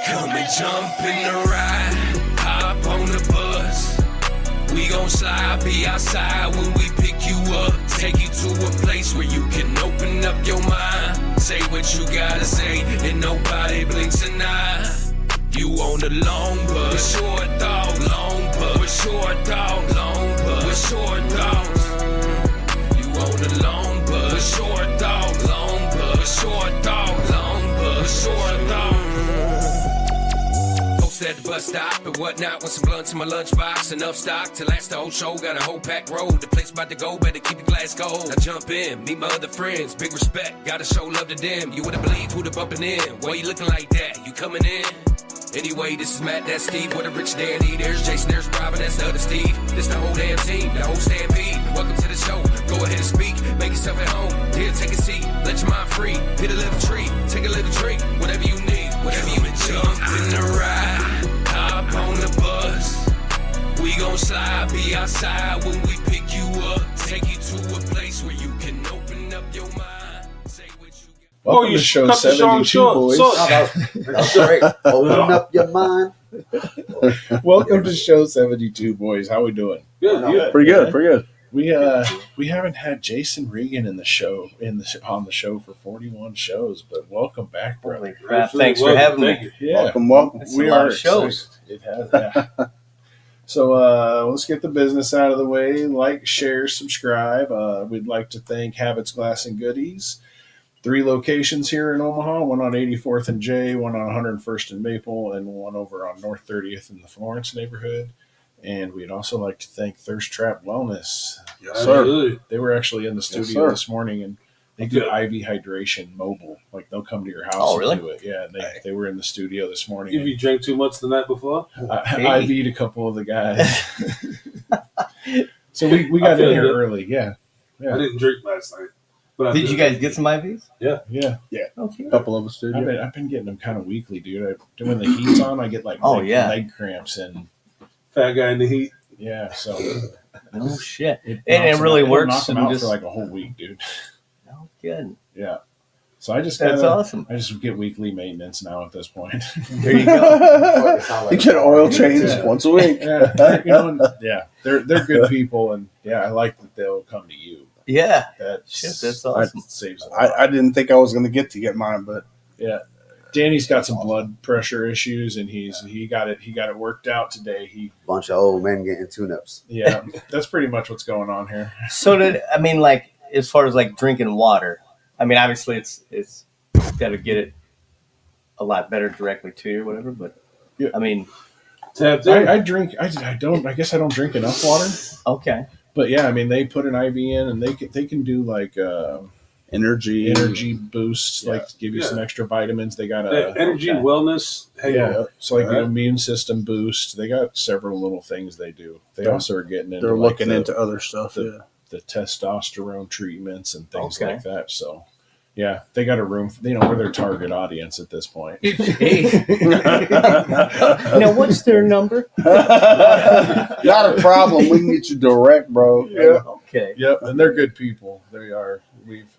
Come and jump in the ride, hop on the bus. We gon' slide, be outside when we pick you up. Take you to a place where you can open up your mind. Say what you gotta say, and nobody blinks an eye. You on the long bus, short dog, long bus, short dog, long bus, short dogs. You on the long bus, short dog, long bus, short dog, long bus, short dog. At the bus stop and whatnot with some blunts in my lunchbox. Enough stock to last the whole show. Got a whole packed road. The place about to go. Better keep your glass cold. I jump in, meet my other friends. Big respect. Gotta show love to them. You wouldn't believe who the bumping in. Why you looking like that? You coming in? Anyway, this is Matt, that's Steve. What a rich Danny. There's Jason, there's Robin, that's the other Steve. This the whole damn team, the whole stampede. Welcome to the show. Go ahead and speak. Make yourself at home. Here, take a seat. Let your mind free. Hit a little tree. Take a little drink. Whatever you need. Whatever you need. Jump in the ride. Hop on the bus. We gon' slide, be outside when we pick you up. Take you to a place where you can open up your mind. Say what you got. Welcome to show 72, boys. That's great. Open up your mind. Welcome to show 72, boys. How we doing? Good. Pretty good. We haven't had Jason Regan on the show for 41 shows, but welcome back, brother. Holy crap! Thanks for having me. Yeah, welcome. We are shows. It has. Yeah. So let's get the business out of the way. Like, share, subscribe. We'd like to thank Habits Glass and Goodies. 3 locations here in Omaha, one on 84th and J, one on 101st and Maple, and one over on North 30th in the Florence neighborhood. And we'd also like to thank Thirst Trap Wellness. Yes, sir. They were actually in the studio this morning, and they do IV hydration mobile. Like, they'll come to your house and do it. Yeah, they were in the studio this morning. If you drank too much the night before? I IV'd a couple of the guys. So we got in here early, yeah. I didn't drink last night. But Did you guys get some IVs? Yeah. Okay. A couple of us did. I've been getting them kind of weekly, dude. When the heat's on, I get leg cramps and fat guy in the heat. Yeah, so no shit. It really works. Knock them out for like a whole week, dude. No kidding. Yeah. So I just that's awesome. I just get weekly maintenance now at this point. There you go. You get oil change once a week. Yeah, they're good people, and I like that they'll come to you. Yeah, that's awesome. Saves. I didn't think I was going to get mine, but yeah. Danny's got some blood pressure issues, and he got it worked out today. Bunch of old men getting tune-ups. Yeah, that's pretty much what's going on here. So as far as like drinking water, I mean, obviously it's got to get it a lot better directly to you or whatever. But yeah. I mean, I drink. I guess I don't drink enough water. Okay. But yeah, I mean, they put an IV in, and they can do like energy boosts, like give you some extra vitamins. They got energy wellness. So like an immune system boost. They got several little things they do. They also are getting into. They're looking into other stuff. The testosterone treatments and things like that. So. Yeah, they got a room. We're their target audience at this point. Now, what's their number? Not a problem. We can get you direct, bro. Yeah. Okay. Yep, and they're good people. They are. We've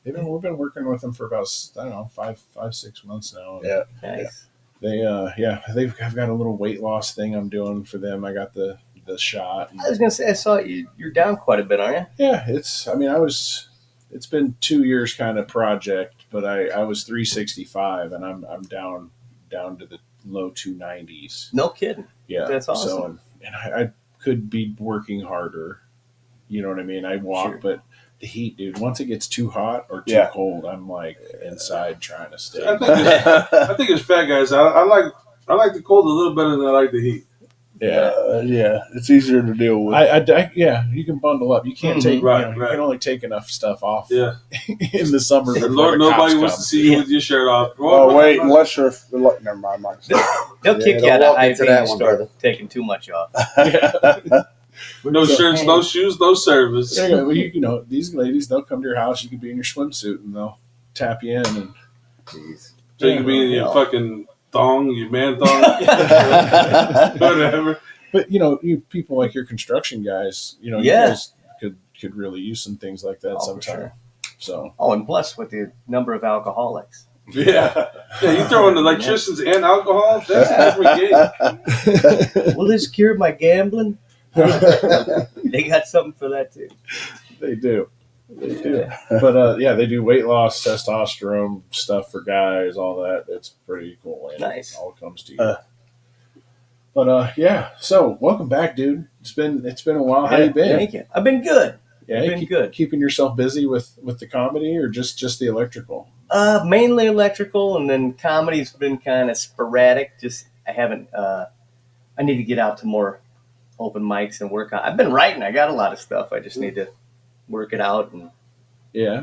been working with them for about 5-6 months now. Yeah. Nice. I've got a little weight loss thing I'm doing for them. I got the shot. I was gonna say, I saw you're down quite a bit, aren't you? Yeah, it's been 2 years kind of project, but I was 365 and I'm down to the low 290s. No kidding. Yeah, that's awesome. So and I could be working harder. You know what I mean? I walk, but the heat, dude. Once it gets too hot or too cold, I'm like inside trying to stay. I think as fat guys, I like the cold a little better than I like the heat. Yeah, it's easier to deal with. You can bundle up. You can't take. You can only take enough stuff off. Yeah. In the summer. Lord, nobody wants to see you with your shirt off. Oh wait, unless you're. Never mind. They'll kick you out of IV and start taking too much off. No shirts, no shoes, no service. Yeah, well, these ladies, they'll come to your house. You can be in your swimsuit, and they'll tap you in. And so you can be in your fucking thong, your man thong, whatever. But you people like your construction guys, you guys could really use some things like that sometime. Sure. So and plus with the number of alcoholics. Yeah. Yeah, you throw in electricians and alcohol. That's a different game. Will this cure my gambling? They got something for that too. They do. They do. But yeah, they do weight loss, testosterone stuff for guys, all that. It's pretty cool. And Nice. It all comes to you. But yeah, so welcome back, dude. It's been a while. How you been? Thank you. I've been good. Yeah, I've been good. Keeping yourself busy with the comedy or just the electrical? Mainly electrical, and then comedy's been kind of sporadic. Just I haven't. I need to get out to more open mics and work on. I've been writing. I got a lot of stuff. I just need to work it out and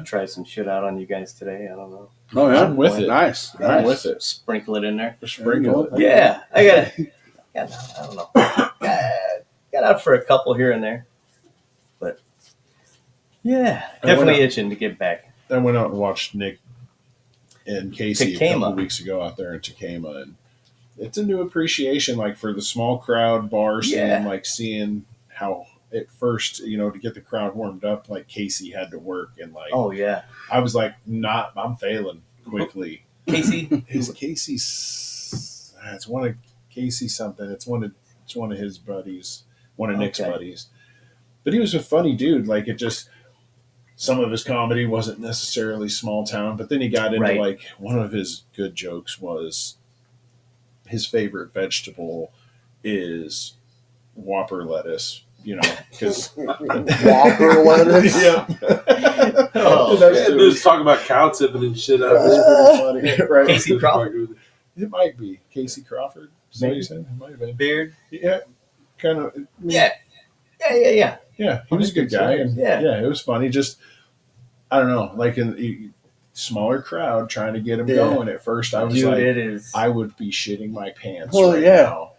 try some shit out on you guys today. I don't know. Oh yeah, I'm with it. Nice. I'm with it. Sprinkle it in there. Sprinkle it. Yeah, I gotta. I don't know. Got out for a couple here and there, but yeah, definitely itching to get back. I went out and watched Nick and Casey a Tacoma. couple weeks ago out there in Tacoma, and it's a new appreciation, like for the small crowd bar scene, Yeah. like seeing how at first, to get the crowd warmed up, like Casey had to work, and like, Oh yeah, I was like, I'm failing quickly. Casey. Is Casey's? It's one of Casey something. It's one of his buddies, one of Nick's Okay. buddies. But he was a funny dude. Like it just. Some of his comedy wasn't necessarily small town, but then he got into Right. like one of his good jokes was his favorite vegetable is Whopper lettuce, because Whopper lettuce. yeah, Oh, that's Yeah, dudes talk about cow tipping and shit out That's pretty funny, right? Casey Crawford. It might be Casey Crawford. Is that what you said? It might have been. Beard. Yeah, kind of. Yeah, Yeah, he was a good guy, and Yeah. it was funny. Just I don't know, like in a smaller crowd trying to get him Yeah. going. At first, I was Dude, like, it is. I would be shitting my pants Well, right yeah. now.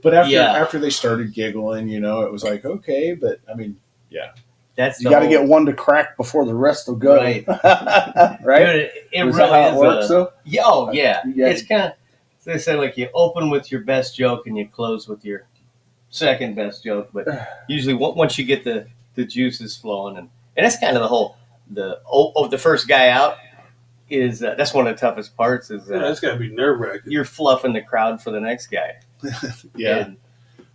But Yeah. after they started giggling, it was like okay. But I mean, That's You got to get one to crack before the rest will go. Right. Right? Dude, it Is really that how is. it works, though? Yeah, oh yeah. Yeah. It's kind of. They say like you open with your best joke and you close with your second best joke, but usually once you get the juices flowing, and that's kind of the whole the first guy out is that's one of the toughest parts is Yeah, that's gotta be nerve wracking. you're fluffing the crowd for the next guy. yeah. And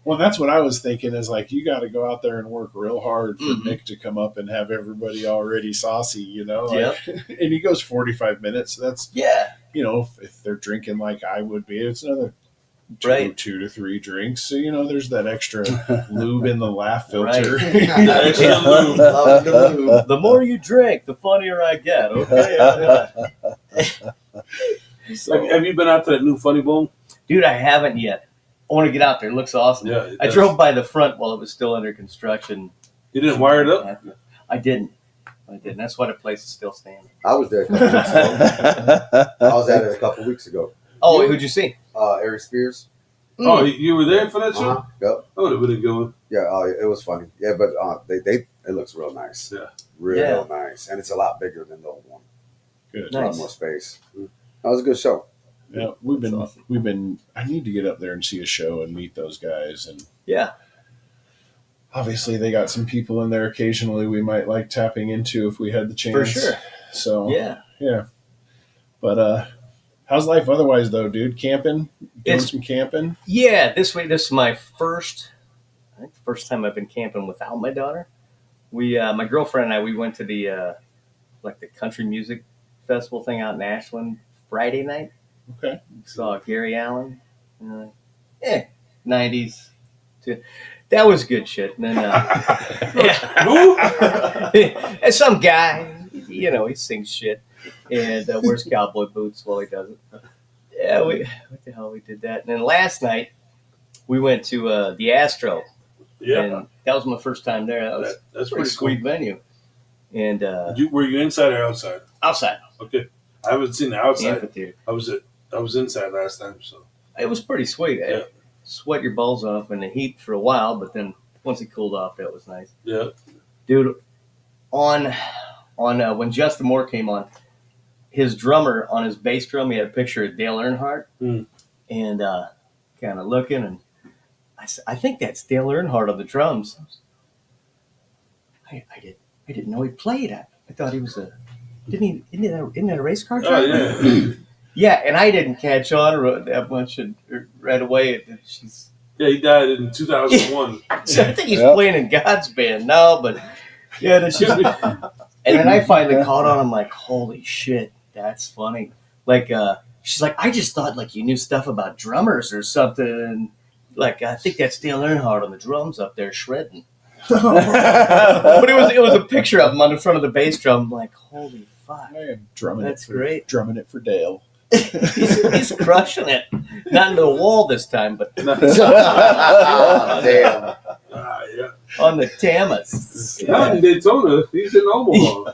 Well, that's what I was thinking. Is like you got to go out there and work real hard for Mhm. Nick to come up and have everybody already saucy, like, and he goes 45 minutes. So that's yeah, if they're drinking like I would be, it's another right. 2 to 3 drinks. So there's that extra lube in the laugh filter. Extra lube. Love the lube. The more you drink, the funnier I get. Okay, So, Have you been out to that new Funny Bone? dude, I haven't yet. I want to get out there. It looks awesome. Yeah, it I does. drove by the front while it was still under construction. You didn't wire it up? I didn't. That's why the place is still standing. I was there a couple weeks ago. I was at it a couple weeks ago. Oh, who'd you see? Ari Spears. Oh, you were there for that show? Uh-huh. Yep. I would have been going. Yeah. Oh, it was funny. Yeah, but it looks real nice. Yeah. Real nice, and it's a lot bigger than the old one. good. A lot Nice. more space. That was a good show. Yeah, That's awesome. we've been. I need to get up there and see a show and meet those guys. And Yeah. obviously, they got some people in there occasionally we might like tapping into if we had the chance. For sure. So Yeah. But how's life otherwise though, dude? Camping, doing It's- some camping. Yeah. This is my first time I've been camping without my daughter. My girlfriend and I, we went to the the country music festival thing out in Ashland Friday night. Okay. Saw Gary Allen. 90s. That was good shit. And then and some guy, he sings shit and wears cowboy boots while he does it. Yeah, what the hell, we did that. And then last night we went to the Astro. Yeah. And that was my first time there. That was That's a pretty sweet venue. And Were you inside or outside? outside Okay. I haven't seen the outside. amphitheater. I was inside last time, so. It was pretty sweet. Yeah. Sweat your balls off in the heat for a while, but then once it cooled off, that was nice. Yeah. Dude, on when Justin Moore came on, his drummer on his bass drum, he had a picture of Dale Earnhardt, Mm. and kind of looking, and I said, I think that's Dale Earnhardt on the drums. I didn't know he played. I thought he was isn't that a race car driver? Oh, yeah. Yeah, and I didn't catch on that much right away. She's. Yeah, he died in 2001. So I think he's playing in God's band now, but yeah, and then I finally caught on. I'm like, holy shit, that's funny. Like, she's like, I just thought like you knew stuff about drummers or something. And like, I think that's Dale Earnhardt on the drums up there shredding. But it was a picture of him on the front of the bass drum. I'm like, holy fuck, I am drumming that's it for, great. Drumming it for Dale. he's crushing it. Not into the wall this time, but Oh, damn. Yeah. on the Tamas. Not in Daytona. He's in Omaha.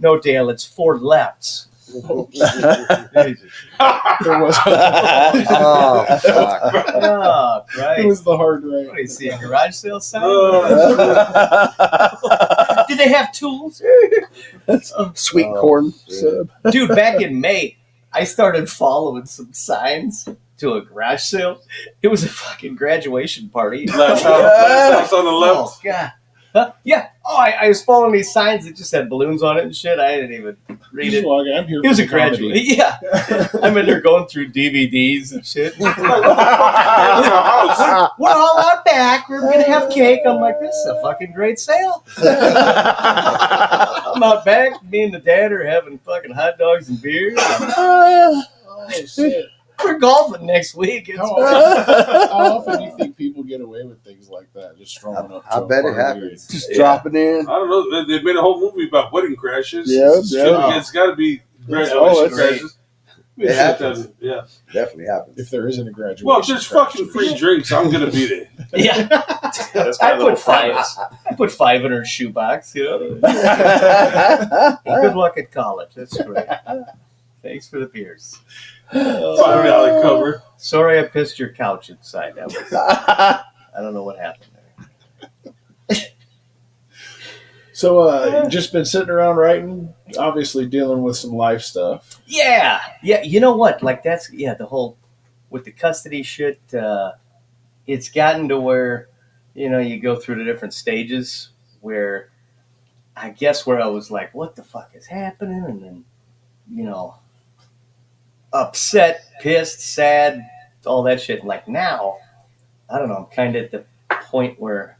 No, Dale, it's 4 lefts. There was Oh, fuck. Oh, it Christ. was the hard What do way. you see, a garage sale sign? Oh, Did they have tools? Sweet Oh, corn shit. sub. Dude, back in May, I started following some signs to a garage sale. It was a fucking graduation party. left house on the left. Oh, God. Huh? Yeah. Oh, I was following these signs that just had balloons on it and shit. I didn't even read Just it. walk in, I'm here It was for a the comedy. graduate. Yeah. I'm in there going through DVDs and shit. We're all out back. We're going to have cake. I'm like, this is a fucking great sale. I'm out back. Me and the dad are having fucking hot dogs and beer. Oh, shit. We're golfing next week. It's How often do you think people get away with things like that? Just throwing up. I to a bet it party? happens. Just Yeah. dropping in. I don't know. They made a whole movie about wedding crashes. Yep, It's got to be graduation Oh, it's crashes. It happens. Yeah. Definitely happens. If there isn't a graduation. Well, if there's fucking free drinks, I'm gonna be there. Yeah. That's I my little put 5. promise. I put 5 in her shoebox, you know. Good luck at college. That's great. Thanks for the beers. $5 cover. Sorry I pissed your couch inside. That was I don't know what happened there. So, you've just been sitting around writing, obviously dealing with some life stuff. Yeah. Yeah, you know what? Like that's the whole with the custody shit, it's gotten to where, you know, you go through the different stages where I guess where I was like, what the fuck is happening? And then, you know, upset, pissed, sad, all that shit. And like now, I don't know, I'm kind of at the point where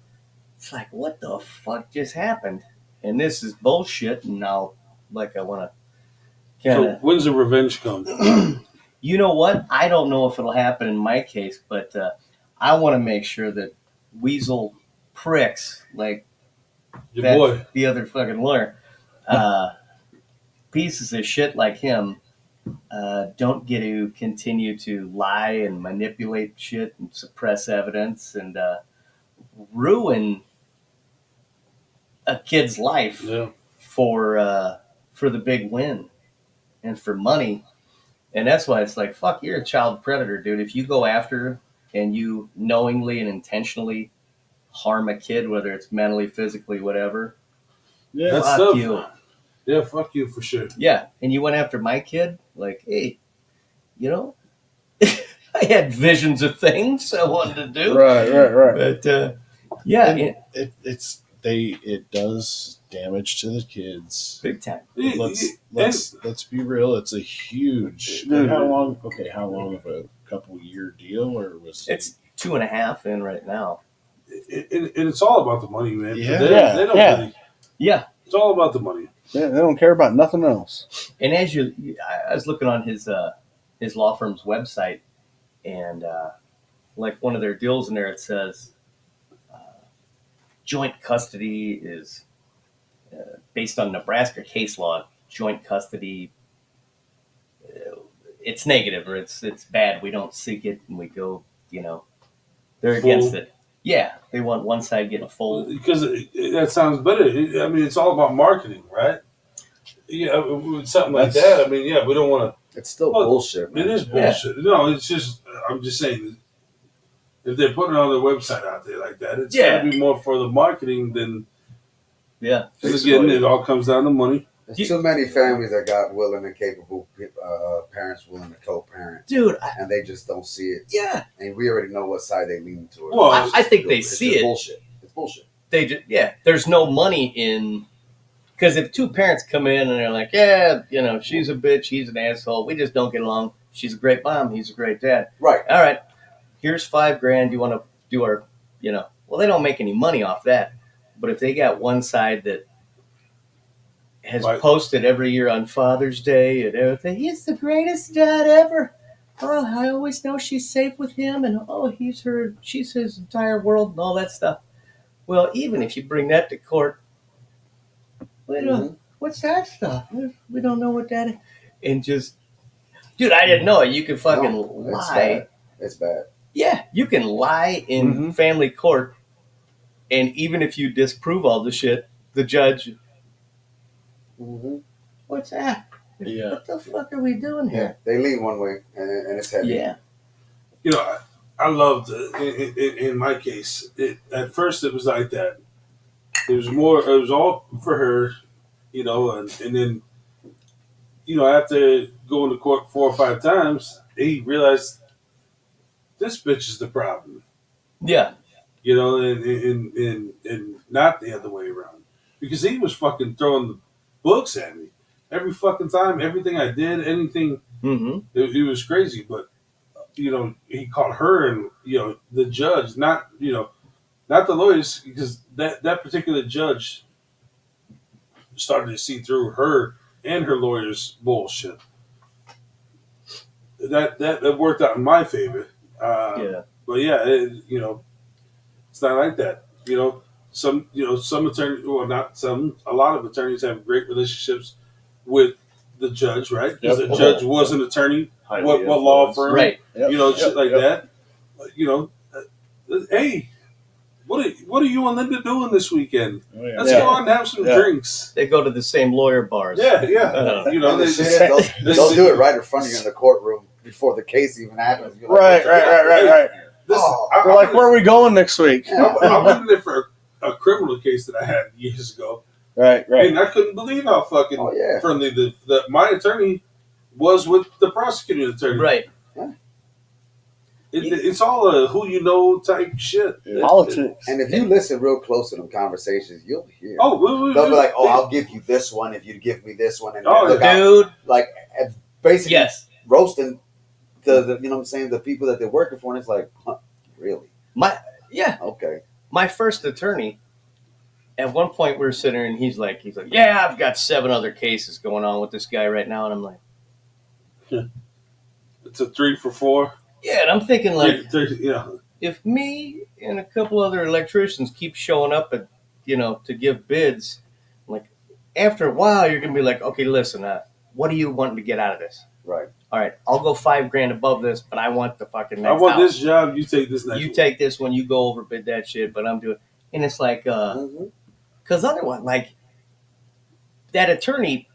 it's like, what the fuck just happened? And this is bullshit. And now, like, I want to kind So of. when's the revenge come? You know what? I don't know if it'll happen in my case, but I want to make sure that weasel pricks like Your that, boy. the other fucking lawyer, pieces of shit like him, don't get to continue to lie and manipulate shit and suppress evidence and ruin a kid's life Yeah. for the big win and for money. And that's why it's like, fuck, you're a child predator, dude. If you go after and you knowingly and intentionally harm a kid, whether it's mentally, physically, whatever, Yeah. That's fuck tough. you. Yeah, fuck you for sure. Yeah. And you went after my kid, like, hey, you know, I had visions of things I wanted to do. Right. But yeah, And it does damage to the kids. big time. Let's be real. It's a huge. How long of a couple year deal, or was It's 2.5 in right now. And it's all about the money, man. Yeah. They don't Yeah. really. Yeah. It's all about the money. Yeah, they don't care about nothing else. And as I was looking on his law firm's website, and like one of their deals in there, it says joint custody is based on Nebraska case law. Joint custody, it's negative or it's bad. We don't seek it, and we go, you know, they're Full. against it. Yeah, they want one side getting full. Because that sounds better. I mean, it's all about marketing, right? Yeah, with something like that. I mean, yeah, we don't want It's still Well, bullshit, to. man. It is bullshit. No, it's just. I'm just saying. If they're putting it on their website out there like that, it's got to be more for the marketing than. Yeah. Because again, it all comes down to money. There's too many families that got willing and capable parents willing to co-parent, Dude, and they just don't see it. yeah. And we already know what side they lean towards. Well, I think they It's see just it. bullshit. It's bullshit. They just, there's no money in Because if two parents come in and they're like, yeah, she's a bitch, he's an asshole, we just don't get along. She's a great mom, he's a great dad. Right. All right, here's $5,000. You want to do our, well, they don't make any money off that. But if they got one side that has posted every year on Father's Day and everything, he's the greatest dad ever. Oh, I always know she's safe with him, and she's his entire world and all that stuff. Well, even if you bring that to court, what's that stuff? We don't know what that is. And just, dude, I didn't know it. You can fucking lie. It's bad. Yeah, you can lie in family court, and even if you disprove all the shit, the judge, what's that? Yeah. What the fuck are we doing here? They lean one way, and it's heavy. Yeah. I loved in my case. At first, it was like that. It was all for her, and then, after going to court 4 or 5 times, he realized this bitch is the problem. Yeah. And not the other way around, because he was fucking throwing the books at me every fucking time. Everything I did, anything, it was crazy. But he called her and the judge, not the lawyers, because that particular judge started to see through her and her lawyers' bullshit. That worked out in my favor. But yeah, it's not like that. Some attorneys, well, not some, a lot of attorneys have great relationships with the judge, right? Because the judge was an attorney, what law firm, right? Shit like that. Hey, what are you and Linda doing this weekend? Let's go out and have some drinks. They go to the same lawyer bars. Yeah. They'll do it right in front of you in the courtroom before the case even happens. You're like, Right. We're like, where are we going next week? I went in there for a criminal case that I had years ago. Right. And I couldn't believe how fucking friendly my attorney was with the prosecuting attorney. Right. It's all a who you know type shit. Politics. And if you listen real close to them conversations, you'll hear. They'll be like, I'll give you this one if you give me this one. And dude. Like, basically roasting the you know what I'm saying, the people that they're working for, and it's like, really? Okay. My first attorney, at one point we were sitting there and he's like, yeah, I've got 7 other cases going on with this guy right now. And I'm like, it's a 3 for 4. Yeah, and I'm thinking like, three, if me and a couple other electricians keep showing up at, to give bids, like after a while you're gonna be like, okay, listen, what are you wanting to get out of this? Right. All right, I'll go $5,000 above this, but I want the fucking next I want house. this job. You take this next. You take this one. You go overbid that shit, but I'm doing. And it's like, because otherwise, like that attorney,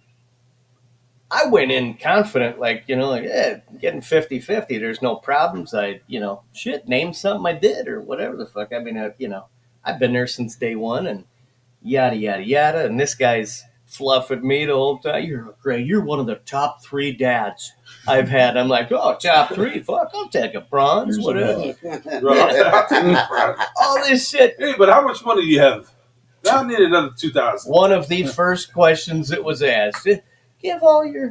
I went in confident, getting 50-50. There's no problems. Name something I did or whatever the fuck. I mean, I've been there since day one and yada, yada, yada. And this guy's fluffing me the whole time. You're great. You're one of the top 3 dads I've had. I'm like, oh, top 3? Fuck, I'll take a bronze, whatever. All this shit. Hey, but how much money do you have? I need another 2,000. One of the first questions that was asked.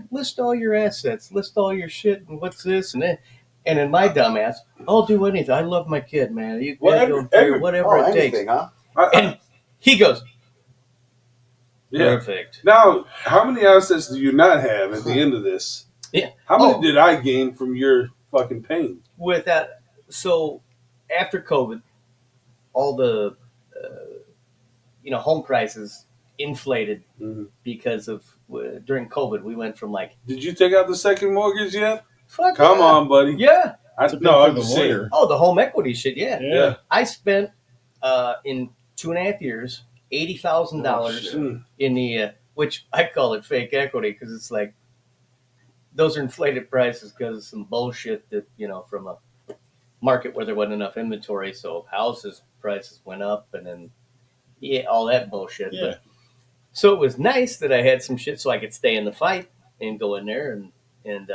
List all your assets, list all your shit, and what's this and that. And in my dumbass, I'll do anything. I love my kid, man. You whatever it takes. Huh? And he goes, perfect. Now, how many assets do you not have at the end of this? Yeah. How many did I gain from your fucking pain? With that, so after COVID, all the home prices inflated because of during COVID. We went from like. Did you take out the second mortgage yet? Come on, buddy. Yeah. I'm just saying. Oh, the home equity shit. Yeah. I spent in 2.5 years $80,000 in the which I call it fake equity because it's like those are inflated prices because of some bullshit that from a market where there wasn't enough inventory, so houses prices went up and then. Yeah, all that bullshit. Yeah. But, so it was nice that I had some shit so I could stay in the fight and go in there and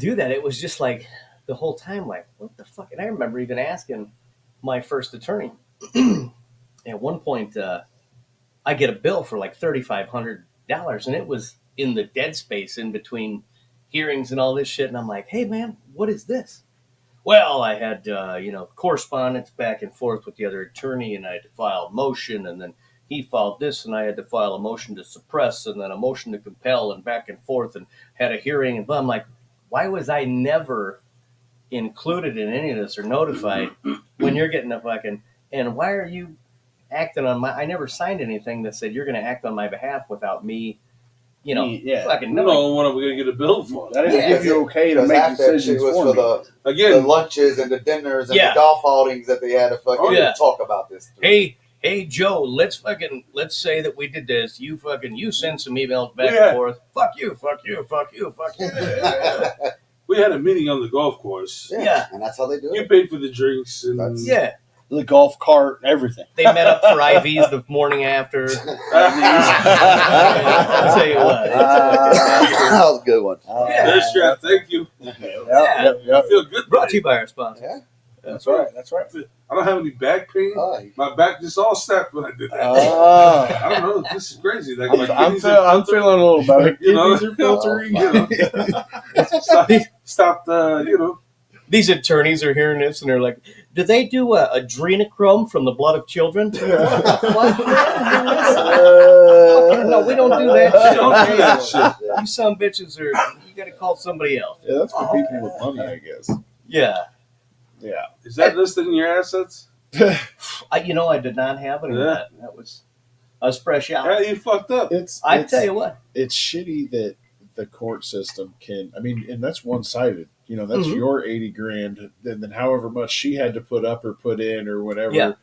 do that. It was just like the whole time, like, what the fuck? And I remember even asking my first attorney at one point, I I get a bill for like $3,500, and it was in the dead space in between hearings and all this shit. And I'm like, hey man, what is this? Well, I had correspondence back and forth with the other attorney, and I had to file a motion, and then he filed this, and I had to file a motion to suppress, and then a motion to compel, and back and forth, and had a hearing. And I'm like, why was I never included in any of this or notified when you're getting a fucking, and why are you acting on I never signed anything that said you're going to act on my behalf without me, fucking We don't know what we're going to get a bill for. That didn't give you okay to make decisions was for for me. the lunches and the dinners and the golf outings that they had to fucking talk about this. Hey Joe, let's say that we did this. You send some emails back and forth. Fuck you. We had a meeting on the golf course. Yeah. And that's how they do it. You paid for the drinks. And the golf cart, everything. They met up for IVs the morning after. I'll tell you what. That was a good one. There's strap. Thank you. Yep. I feel good. Brought to you by our sponsor. Yeah. That's right. I don't have any back pain. My back just all snapped when I did that. I don't know. This is crazy. Like, I'm feeling a little better. Kidneys are filtering. Stopped. These attorneys are hearing this and they're like, "Do they do adrenochrome from the blood of children?" What? No, we don't do that shit. Don't do that shit. You some bitches you got to call somebody else. Yeah, that's for people with money, I guess. Yeah. Yeah. Is that listed in your assets? I did not have any of that. I was fresh out. Yeah, you fucked up. I tell you what. It's shitty that the court system can, and that's one-sided. That's your 80 grand, and then however much she had to put up or put in or whatever. Yeah.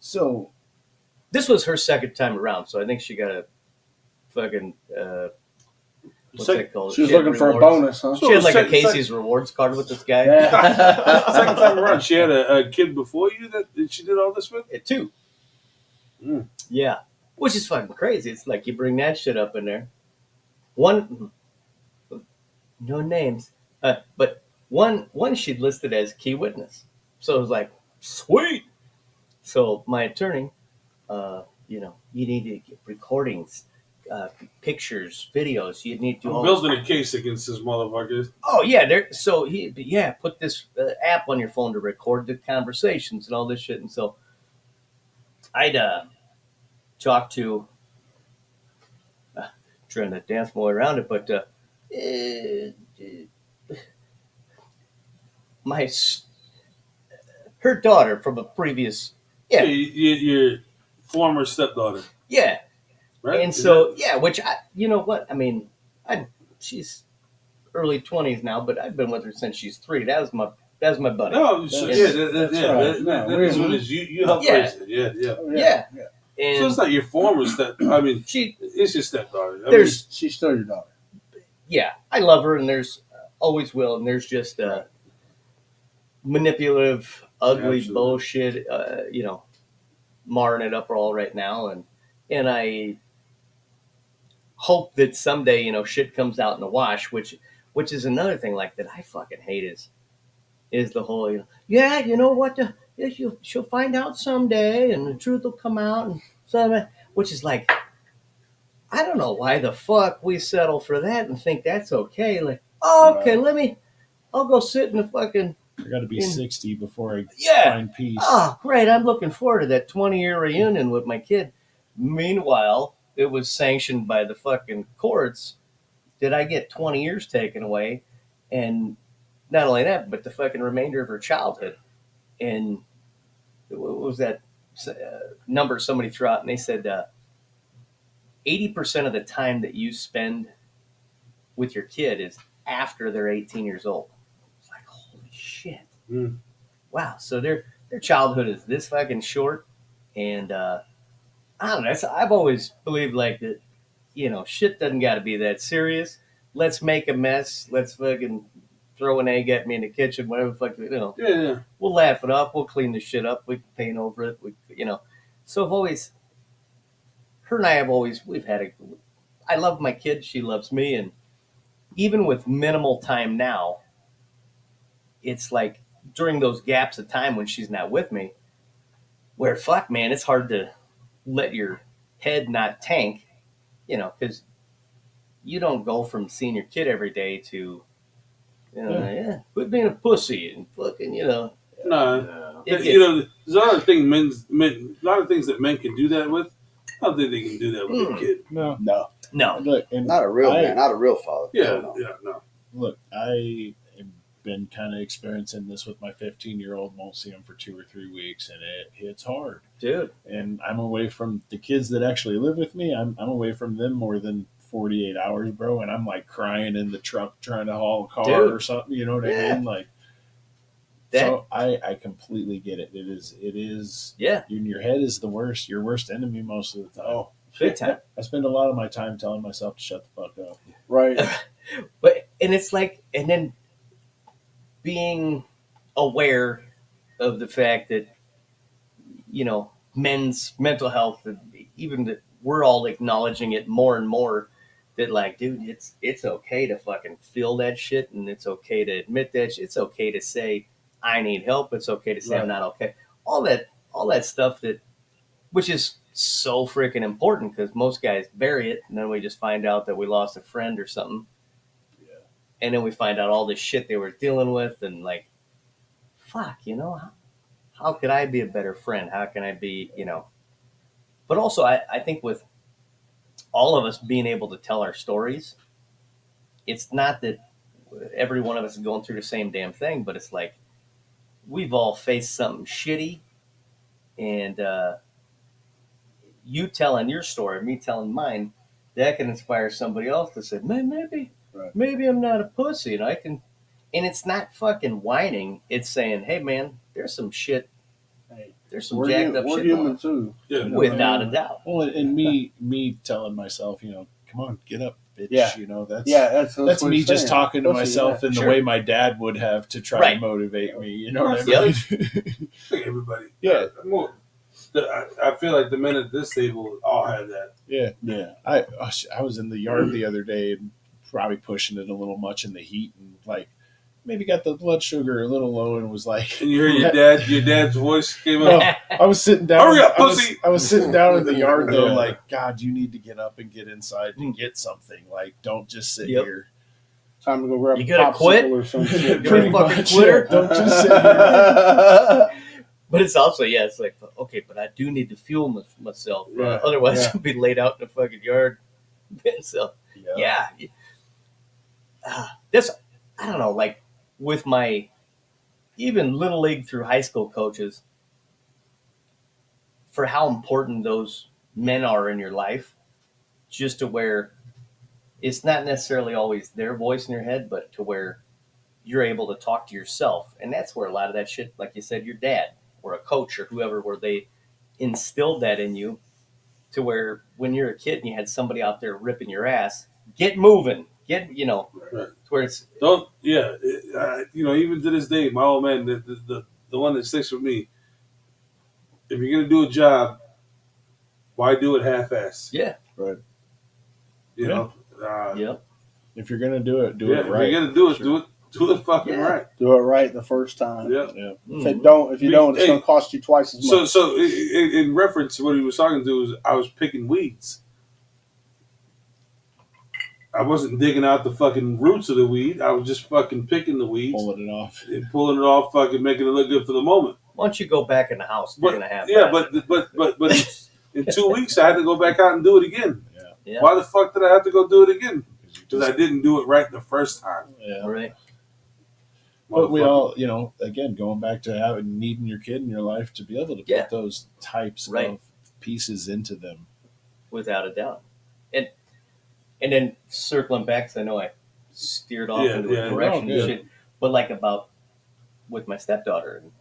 So this was her second time around, so I think she got a fucking what's that called? She was looking for a bonus, huh? She had like a Casey's rewards card with this guy. Second time around, she had a kid before you that she did all this with? Two. Yeah. Which is fucking crazy. It's like you bring that shit up in there. One, no names, but one she'd listed as key witness. So it was like, sweet. So my attorney, you need to get recordings, pictures, videos. You need to do all building a case against this motherfucker. Oh yeah, so he put this app on your phone to record the conversations and all this shit. And so I'd talk to, trying to dance my way around it, but her daughter from a previous your former stepdaughter. Yeah. Right? And so, which she's early 20s now, but I've been with her since she's 3. That was my buddy. No, so, that is what it is. You helped raise it. Yeah. And so it's not your former it's your stepdaughter. She's still your daughter. Yeah, I love her, and there's always will, and there's just manipulative, ugly bullshit, marring it up all right now, and I hope that someday, shit comes out in the wash, which is another thing like that I fucking hate is the whole, she'll find out someday and the truth will come out, and so, which is like, I don't know why the fuck we settle for that and think that's okay. Like, okay, I'll go sit in the fucking. I got to be 60 before I find peace. Oh, great. I'm looking forward to that 20-year reunion with my kid. Meanwhile, it was sanctioned by the fucking courts that I get 20 years taken away. And not only that, but the fucking remainder of her childhood. And what was that number somebody threw out? And they said 80% of the time that you spend with your kid is after they're 18 years old. It's like, holy shit. Wow. So their childhood is this fucking short. And I don't know. I've always believed like that, shit doesn't got to be that serious. Let's make a mess. Let's fucking throw an egg at me in the kitchen, whatever the fuck, Yeah. We'll laugh it off. We'll clean the shit up. We can paint over it. So I've always, her and we've had I love my kid. She loves me. And even with minimal time now, it's like during those gaps of time when she's not with me, where fuck, man, it's hard to let your head, not tank, because you don't go from seeing your kid every day to, quit being a pussy and fucking, No. It There's a lot of things a lot of things that men can do that with. I don't think they can do that with a kid. No. no. Look, and Not a real man, not a real father. Yeah, No. no. look, I have been kind of experiencing this with my 15-year-old. Won't see him for 2 or 3 weeks, and it hits hard. Dude. And I'm away from the kids that actually live with me. I'm away from them more than 48 hours, bro. And I'm like crying in the truck trying to haul a car Dude. or something. You know what I mean? Like, so I completely get it. It is. Yeah. Your head is your worst enemy most of the time. Oh, Big time. I spend a lot of my time telling myself to shut the fuck up. right. And it's like, and then being aware of the fact that, men's mental health, even that we're all acknowledging it more and more, that like, dude, it's okay to fucking feel that shit, and it's okay to admit that it's okay to say I need help. It's okay to say I'm not okay. All that stuff which is so freaking important, because most guys bury it, and then we just find out that we lost a friend or something. Yeah. And then we find out all this shit they were dealing with, and like, fuck, how could I be a better friend? How can I be, But also, I think with all of us being able to tell our stories, it's not that every one of us is going through the same damn thing, but it's like we've all faced something shitty, and you telling your story, me telling mine, that can inspire somebody else to say, man, maybe I'm not a pussy, and I can. And it's not fucking whining. It's saying, hey, man, there's some shit. There's some jacked up we're shit. human too. Yeah. Without a doubt. Well, and me telling myself, come on, get up, bitch. Yeah. That's what me he's just saying. talking to Pussy, myself in the sure. way my dad would have to try Right. to motivate me. You know what I Yep. mean? I think everybody. Yeah. I feel like the men at this table all have that. Yeah. I was in the yard the other day and probably pushing it a little much in the heat, and like maybe got the blood sugar a little low, and was like, And you heard your dad's voice came up. I was sitting down. Hurry up, pussy! I was sitting down in the yard though, like, God, you need to get up and get inside and get something. Like, don't just sit here. Time to go grab You a gonna popsicle quit? or some shit. You're a Pretty fucking much, quitter? yeah. Don't just sit here. But it's also, it's like, okay, but I do need to fuel myself. Yeah. Otherwise, I'll be laid out in the fucking yard. So, this, I don't know, like with my even little league through high school coaches, for how important those men are in your life, just to where it's not necessarily always their voice in your head, but to where you're able to talk to yourself. And that's where a lot of that shit, like you said, your dad or a coach or whoever, where they instilled that in you, to where when you're a kid and you had somebody out there ripping your ass, get moving, right. To where it's even to this day, my old man, the one that sticks with me. If you're gonna do a job, why do it half-ass? Yeah. Right. You know. If you're gonna do it, do it right. If you're gonna do it, do it fucking right. Do it right the first time. Yeah. If you don't, it's going to cost you twice as much. So in reference to what he was talking to, is I was picking weeds. I wasn't digging out the fucking roots of the weed. I was just fucking picking the weeds, Pulling it off, fucking making it look good for the moment. Once you go back in the house, you're gonna have but in 2 weeks I had to go back out and do it again. Yeah. Why the fuck did I have to go do it again? Because I didn't do it right the first time. Yeah. Right. But we all, again, going back to needing your kid in your life to be able to put those types of pieces into them. Without a doubt. And then circling back, because I know I steered off into a direction and shit, but like about with my stepdaughter, and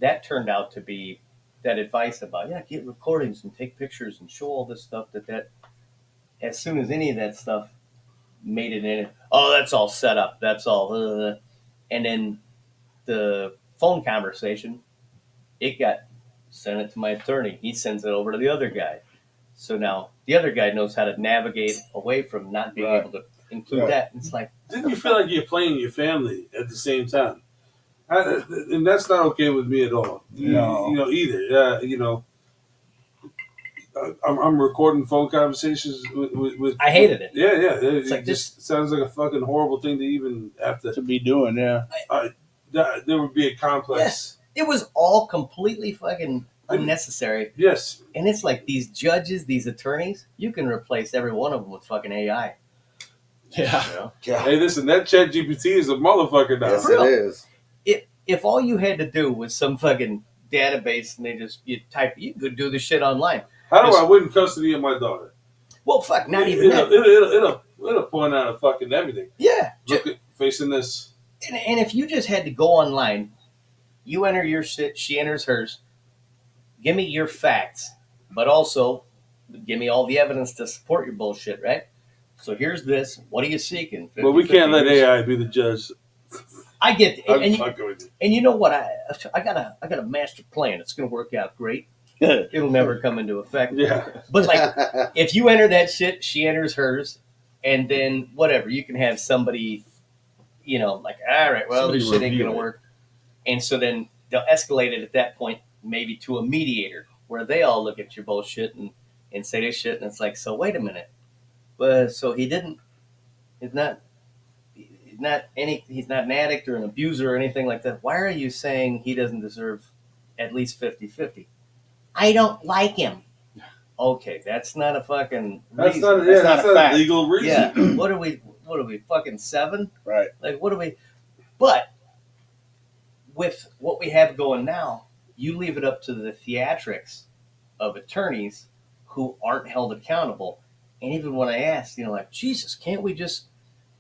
that turned out to be that advice about, get recordings and take pictures and show all this stuff that as soon as any of that stuff made it in, that's all set up. That's all. And then the phone conversation, it got sent it to my attorney. He sends it over to the other guy. So now the other guy knows how to navigate away from not being able to include that. It's like, didn't you feel like you're playing your family at the same time? And that's not okay with me at all. No. Either. I'm recording phone conversations with I hated it. Yeah. It's like just sounds like a fucking horrible thing to even have to be doing. Yeah, there would be a complex. It was all completely fucking unnecessary. Yes. And it's like these judges, these attorneys, you can replace every one of them with fucking AI. Yeah. You know? Yeah. Hey, listen, that ChatGPT is a motherfucker now. Yes, it is. If all you had to do was some fucking database and you could do the shit online. How do I win custody of my daughter? Well, fuck, not even that. It'll point out of fucking everything. Yeah. Look at facing this. And if you just had to go online, you enter your shit, she enters hers, give me your facts, but also give me all the evidence to support your bullshit, right? So here's this. What are you seeking? 50, Well, we can't 50 let AI be the judge. I get it. I'm And, fucking with you. and you know what? I got a master plan. It's going to work out great. It'll never come into effect. Yeah. But like, if you enter that shit, she enters hers, and then whatever, you can have somebody, like, all right, well, this shit ain't going to work. And so then they'll escalate it at that point, maybe to a mediator, where they all look at your bullshit and say this shit. And it's like, so wait a minute. So he's not an addict or an abuser or anything like that. Why are you saying he doesn't deserve at least 50-50? I don't like him. Okay, that's not a fucking reason. That's not a fact. legal reason. Yeah. What are we fucking 7? right. Like, what are we? But with what we have going now, you leave it up to the theatrics of attorneys who aren't held accountable. And even when I asked, like, Jesus, can't we just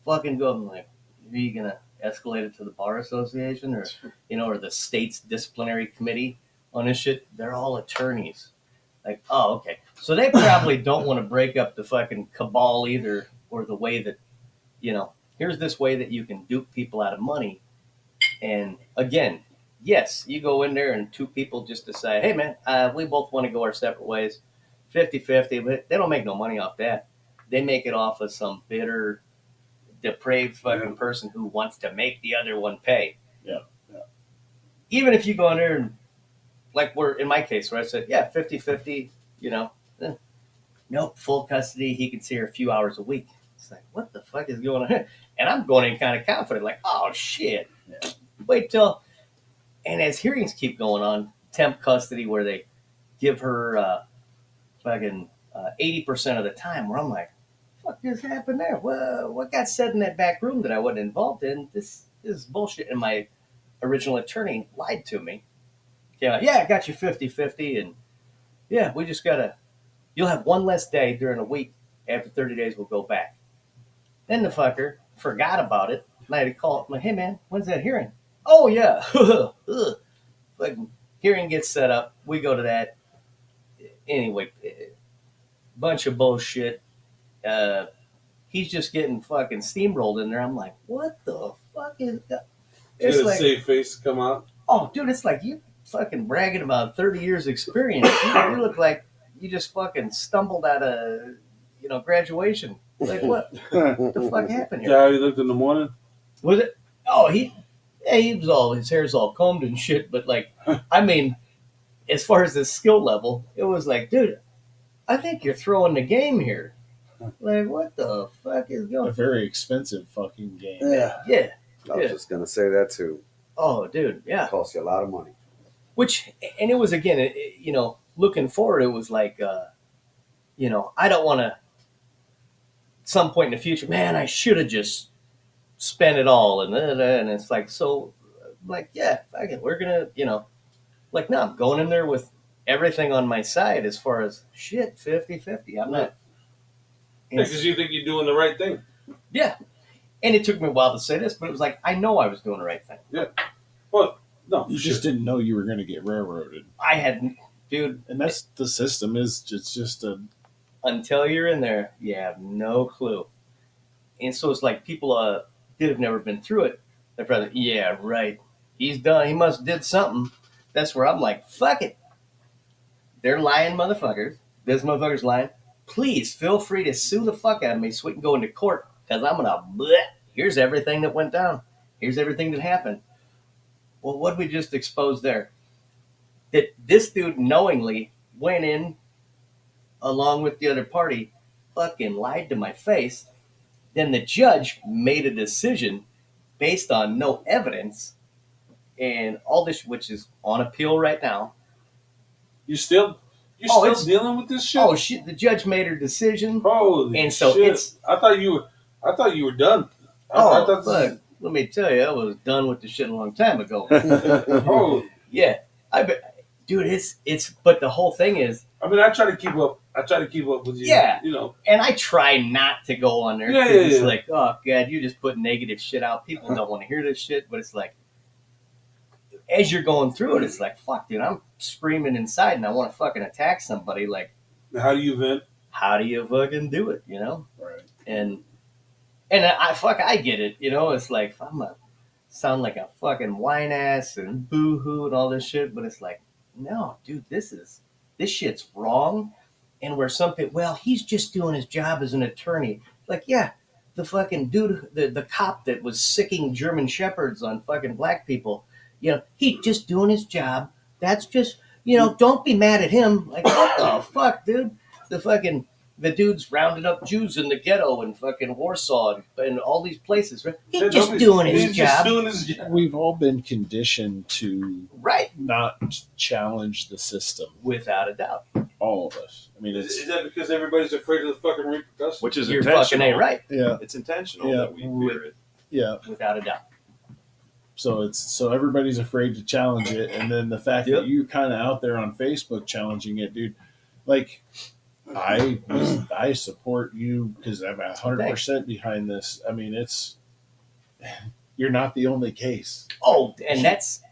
fucking go? I'm like, are you gonna escalate it to the bar association or the state's disciplinary committee on this shit? They're all attorneys. Like, oh, okay. So they probably don't want to break up the fucking cabal either, or the way that, here's this way that you can dupe people out of money. And again, yes, you go in there and two people just decide, hey man, we both want to go our separate ways, 50-50, but they don't make no money off that. They make it off of some bitter, depraved fucking person who wants to make the other one pay. Yeah. Even if you go in there and, like we're in my case where I said, yeah, 50-50, nope, full custody. He can see her a few hours a week. It's like, what the fuck is going on here? And I'm going in kind of confident, like, oh shit. Yeah. Wait till, and as hearings keep going on, temp custody where they give her fucking 80% of the time, where I'm like, fuck just happened there? Well, what got said in that back room that I wasn't involved in? This is bullshit. And my original attorney lied to me. Yeah, I got you 50-50, and yeah, we just you'll have one less day during a week. After 30 days, we'll go back. Then the fucker forgot about it, and I had to call him, like, hey man, when's that hearing? Oh yeah. Like, hearing gets set up, we go to that. Anyway, bunch of bullshit. He's just getting fucking steamrolled in there. I'm like, what the fuck is that? It's like, safe face to come out. Oh, dude, it's like you fucking bragging about 30 years experience. You look like you just fucking stumbled out of, graduation. Like, what the fuck happened here? Yeah, how he looked in the morning? Was it? Oh, he was his hair's all combed and shit. But like, I mean, as far as the skill level, it was like, dude, I think you're throwing the game here. Like, what the fuck is going on? A very expensive fucking game. Yeah. I was just going to say that too. Oh, dude, yeah. It costs you a lot of money. And it was, again, looking forward, it was like, I don't want to, some point in the future, man, I should have just spent it all. And it's like, so, like, yeah, we're going to, like, no, I'm going in there with everything on my side as far as shit, 50-50. I'm not. Because you think you're doing the right thing. Yeah. And it took me a while to say this, but it was like, I know I was doing the right thing. Yeah. Well, no. You just didn't know you were going to get railroaded. I hadn't, dude. And that's the system is just a... Until you're in there, you have no clue. And so it's like people that have never been through it. They're probably, yeah, right. He's done. He must have did something. That's where I'm like, fuck it. They're lying motherfuckers. This motherfucker's lying. Please feel free to sue the fuck out of me so we can go into court, because I'm going to, here's everything that went down. Here's everything that happened. Well, what did we just expose there? That this dude knowingly went in along with the other party, fucking lied to my face. Then the judge made a decision based on no evidence and all this, which is on appeal right now. You're still dealing with this shit? Oh shit! The judge made her decision. Holy and so shit. I thought you were done. I thought fuck. Let me tell you, I was done with the shit a long time ago. Oh yeah, I bet, dude. It's. But the whole thing is, I mean, I try to keep up with you. Yeah. You know. and I try not to go on there. Yeah, It's yeah. like, oh god, you just put negative shit out. People don't want to hear this shit, but it's like, as you're going through it, it's like, fuck, dude, I'm screaming inside and I want to fucking attack somebody. Like, How do you vent? how do you fucking do it? Right. And I get it. It's like, I'm a sound like a fucking whine ass and boo hoo and all this shit, but it's like, no, dude, this shit's wrong. And where some people, well, he's just doing his job as an attorney. Like, yeah, the fucking dude, the cop that was sicking German shepherds on fucking black people, he's just doing his job. That's just, don't be mad at him. Like, what the fuck, dude? The dude's rounding up Jews in the ghetto in fucking Warsaw and all these places. Right? He's just doing his job. We've all been conditioned to Right. not challenge the system. Without a doubt. All of us. I mean, Is that because everybody's afraid of the fucking repercussions? Which is You're intentional. fucking ain't right. yeah, It's intentional Yeah. that we fear it. yeah. Without a doubt. So everybody's afraid to challenge it, and then the fact Yep. that you're kind of out there on Facebook challenging it, dude. Like, I support you because I'm 100% behind this. I mean, you're not the only case. Oh, and that's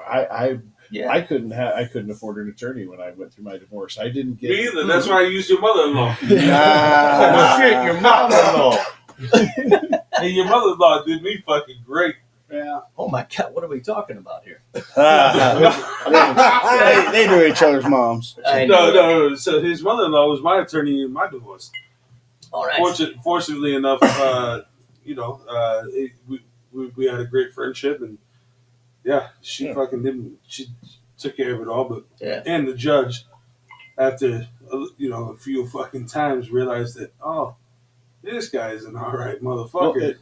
I yeah. couldn't afford an attorney when I went through my divorce. I didn't get. Me either. That's why I used your mother-in-law. Ah. Shit, your mother-in-law. Hey, your mother-in-law did me fucking great. Yeah. Oh my god, what are we talking about here? They knew each other's moms. I know. No. So his mother-in-law was my attorney in my divorce. All right. Fortunately enough, we had a great friendship, and yeah, she fucking didn't. She took care of it all, but Yeah. and the judge, after a few fucking times, realized that this guy is an all right Well, motherfucker.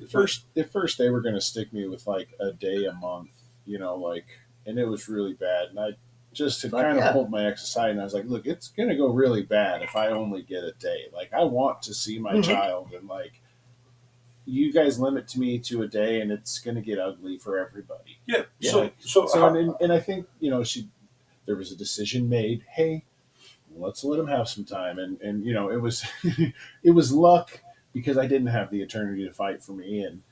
at first they were going to stick me with like a day a month, and it was really bad. And I just to Fuck kind yeah. of pulled my ex aside, and I was like, look, it's going to go really bad if I only get a day. Like, I want to see my Mhm. child, and like, you guys limit me to a day, and it's going to get ugly for everybody. Yeah. Yeah. So And I think there was a decision made. Hey, let's let him have some time, and it was it was luck because I didn't have the attorney to fight for me, and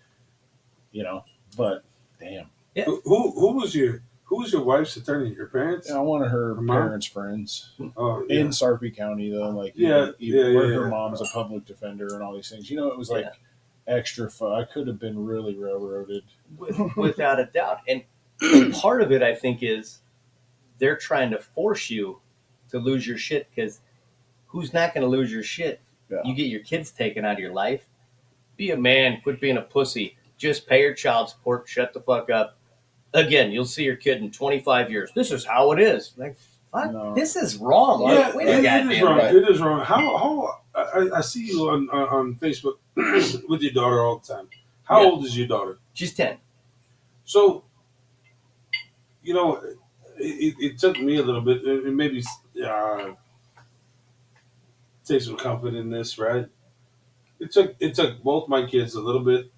but damn, who was your wife's attorney? Your parents? I wanted her Her mom? parents' friends Oh, yeah. in Sarpy County though, like Yeah, where her yeah. mom's a public defender and all these things. It was like extra fun. I could have been really railroaded. Without a doubt. And part of it, I think, is they're trying to force you to lose your shit because who's not going to lose your shit? Yeah. You get your kids taken out of your life. Be a man. Quit being a pussy. Just pay your child support. Shut the fuck up. Again, you'll see your kid in 25 years. This is how it is. Like, fuck, No. this is wrong. Yeah, Wait a it goddamn is wrong. minute. It is wrong. How I see you on Facebook with your daughter all the time. How Yeah. old is your daughter? She's 10. So, it took me a little bit, and maybe take some comfort in this, right? It took both my kids a little bit,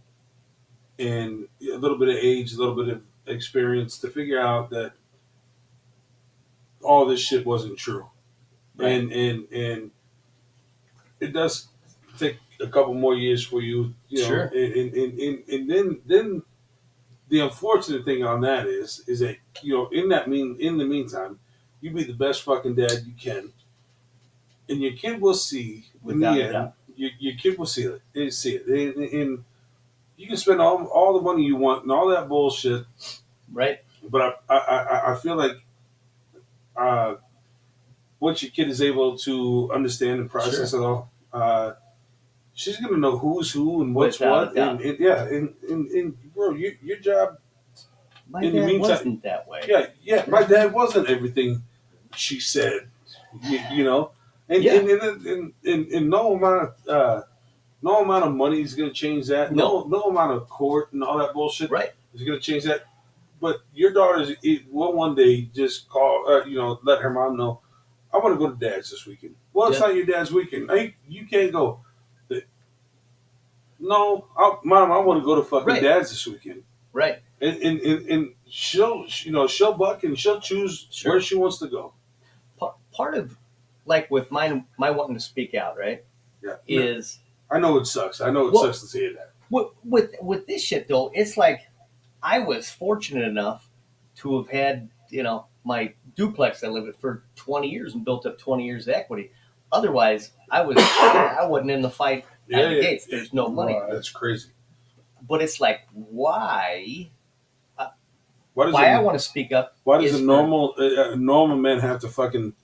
and a little bit of age, a little bit of experience to figure out that all this shit wasn't true, Right. and it does take a couple more years for you, Sure. and then the unfortunate thing on that is that in the meantime, you be the best fucking dad you can, and your kid will see Without in a the doubt. end. Your kid will see it. They see it, and you can spend all the money you want and all that bullshit, Right? but I feel like once your kid is able to understand and process it all, she's gonna know who's who and what's Without what, a doubt. and bro, your job. My In the dad meantime- wasn't that way. Yeah. My dad wasn't everything she said, And, Yeah. and no amount of money is going to change that. No amount of court and all that bullshit is going to change that. But your daughter will one day just call, let her mom know, I want to go to dad's this weekend. Well, it's not your dad's weekend. You can't go. No, Mom, I want to go to fucking dad's this weekend. Right. And she'll buck and she'll choose where she wants to go. Part of, like with my wanting to speak out, right? Yeah. Is I know it sucks. I know it sucks to see that. With this shit though, it's like I was fortunate enough to have had, my duplex I lived in for 20 years and built up 20 years of equity. Otherwise, I wasn't in the fight at the gates. There's no money. That's crazy. But it's like, why I want to speak up. Why does a normal man have to fucking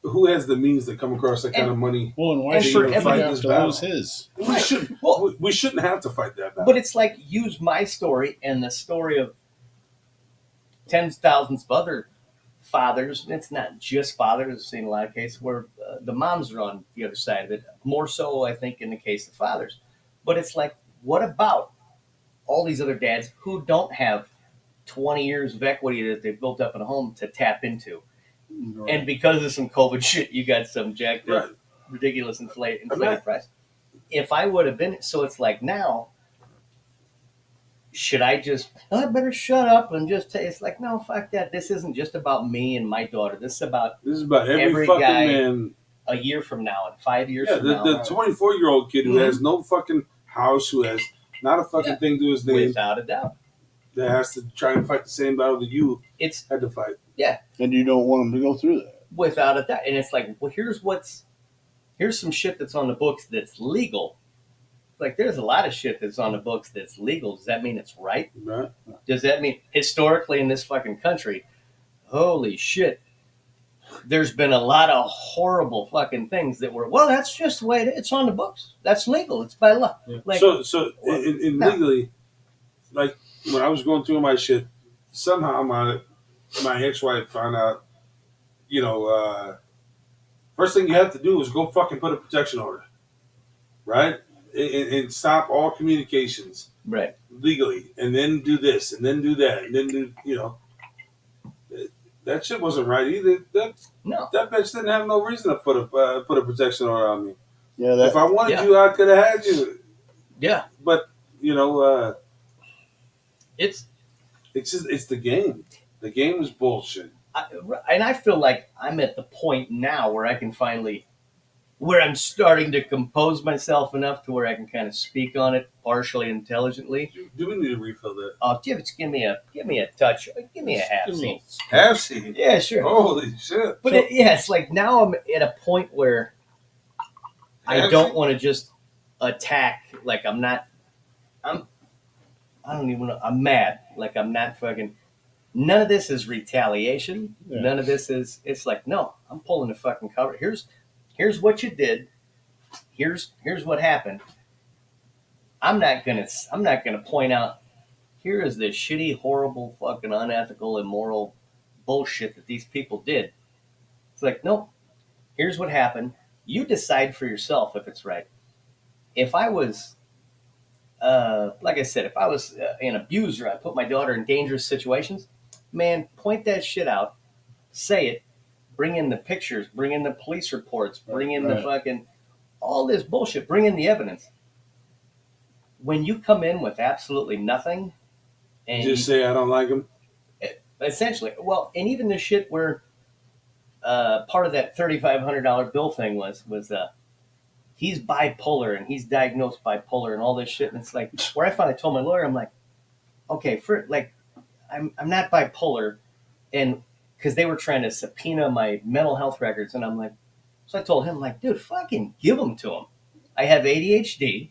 who has the means to come across that kind of money? Well, and why should he have to lose his? We shouldn't have to fight that battle. But it's like, use my story and the story of tens of thousands of other fathers. It's not just fathers. I've seen a lot of cases where the moms are on the other side of it. More so, I think, in the case of fathers. But it's like, what about all these other dads who don't have 20 years of equity that they've built up in a home to tap into? Right. And because of some COVID shit, you got some jacked up, ridiculous inflated price. If I would have been, so it's like now, should I I better shut up and it's like, no, fuck that. This isn't just about me and my daughter. This is about every fucking guy man. A year from now and 5 years from now. The 24-year-old kid who has no fucking house, who has not a fucking thing to his name. Without a doubt. That has to try and fight the same battle that you had to fight. Yeah. And you don't want them to go through that. Without a doubt. And it's like, well, here's some shit that's on the books that's legal. Like, there's a lot of shit that's on the books that's legal. Does that mean it's right? Right. Does that mean, historically in this fucking country, holy shit, there's been a lot of horrible fucking things that were, well, that's just the way it's on the books. That's legal. It's by law. Yeah. Like, legally, like, when I was going through my shit, somehow my ex-wife found out, first thing you have to do is go fucking put a protection order, right? And stop all communications, right? Legally, and then do this, and then do that, and then do, that shit wasn't right either. That bitch didn't have no reason to put a protection order on me. Yeah, if I wanted you, I could have had you. Yeah, but it's the game. The game is bullshit. And I feel like I'm at the point now where I can where I'm starting to compose myself enough to where I can kind of speak on it partially intelligently. Do we need to refill that? Oh, give me a touch. Give me a half seat. Half seat? Yeah, sure. Holy shit. But it's like now I'm at a point where I don't want to just attack. Like I'm mad. Like I'm not fucking. None of this is retaliation. Yeah. None of this is. It's like, no, I'm pulling the fucking cover. Here's what you did. Here's what happened. I'm not gonna point out. Here is the shitty, horrible, fucking unethical, immoral bullshit that these people did. It's like, no. Here's what happened. You decide for yourself if it's right. If I was, like I said, if I was an abuser, I put my daughter in dangerous situations. Man, point that shit out, say it, bring in the pictures, bring in the police reports, bring in the fucking, all this bullshit, bring in the evidence. When you come in with absolutely nothing, and just say I don't like him. Essentially, well, and even the shit where part of that $3,500 bill thing was he's bipolar and he's diagnosed bipolar and all this shit, and it's like where I finally told my lawyer, I'm like, okay, I'm not bipolar, and because they were trying to subpoena my mental health records, and I'm like, so I told him, like, dude, fucking give them to him. I have ADHD.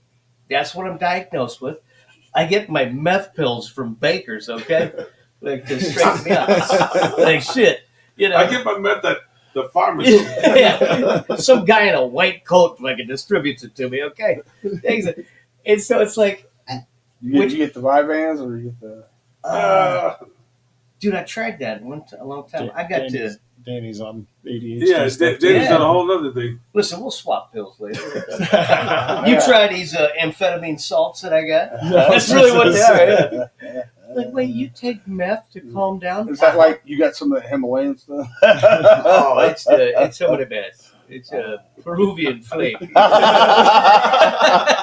That's what I'm diagnosed with. I get my meth pills from Baker's, okay? Like, to straighten me out. Like, shit. I get my meth at the pharmacy. Yeah. Some guy in a white coat fucking distributes it to me, okay? And so it's like... You get the Vyvanse or you get the... dude, I tried that a long time. I got to Danny's on ADHD. Yeah, stuff Danny's Yeah. on a whole other thing. Listen, we'll swap pills later. too. You try these amphetamine salts that I got? That's really what they are. Yeah. Like, wait, you take meth to calm down? Is that like you got some of the Himalayan stuff? Oh, it's some of the best. It's a Peruvian flake.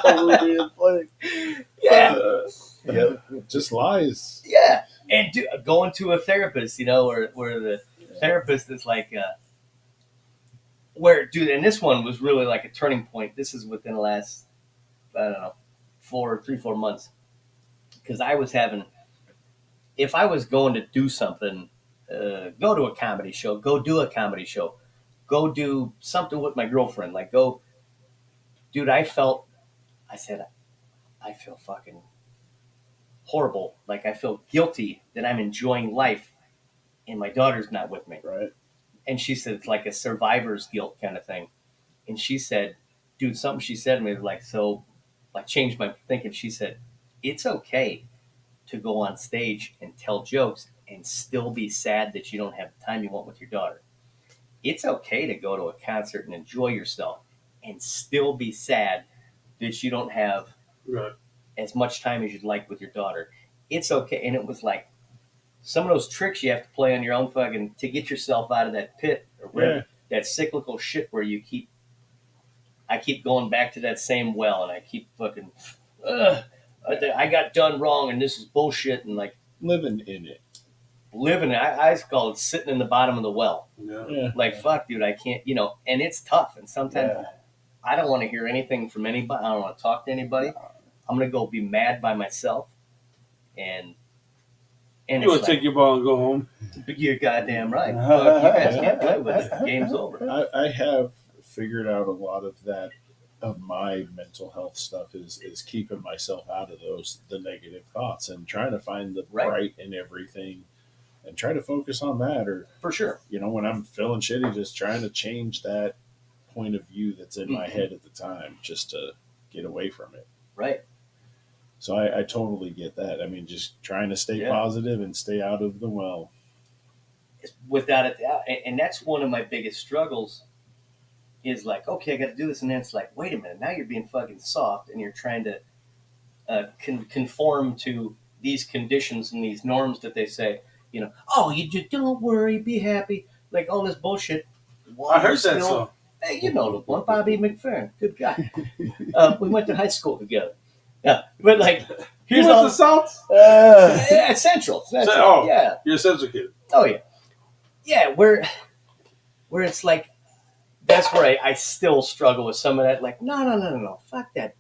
Peruvian flake. Yeah. Just lies. Yeah. And going to a therapist, where the therapist is like, and this one was really like a turning point. This is within the last, I don't know, 4 months. Because I was having, if I was going to do something, go to a comedy show, go do a comedy show, go do something with my girlfriend, like dude, I feel fucking horrible. Like I feel guilty that I'm enjoying life and my daughter's not with me. Right. And she said, it's like a survivor's guilt kind of thing. And she said, dude, something she said to me changed my thinking. She said, it's okay to go on stage and tell jokes and still be sad that you don't have the time you want with your daughter. It's okay to go to a concert and enjoy yourself and still be sad that you don't have as much time as you'd like with your daughter. It's okay. And it was like some of those tricks you have to play on your own fucking to get yourself out of that pit or that cyclical shit where I keep going back to that same well and I keep fucking, I got done wrong and this is bullshit and like living in it. I call it sitting in the bottom of the well. Yeah. Like, fuck, dude, I can't, and it's tough. And sometimes I don't want to hear anything from anybody. I don't want to talk to anybody. I'm going to go be mad by myself. And you want to take your ball and go home? You're goddamn right. Fuck, you guys can't play with it. Game's over. I have figured out a lot of that, of my mental health stuff is keeping myself out of the negative thoughts and trying to find the bright in everything and try to focus on that. Or for sure, when I'm feeling shitty, just trying to change that point of view that's in my head at the time just to get away from it. Right. So I totally get that. I mean, just trying to stay positive and stay out of the well. Without a doubt. And that's one of my biggest struggles is like, okay, I got to do this. And then it's like, wait a minute, now you're being fucking soft and you're trying to conform to these conditions and these norms that they say, oh, you just don't worry, be happy. Like all this bullshit. I heard that song. Hey, the one, Bobby McFerrin, good guy. We went to high school together. Yeah, but like, here's all the South. Yeah, Central. Oh, yeah, you're a Central kid. Oh yeah. Where it's like, that's where I still struggle with some of that. Like, no, fuck that.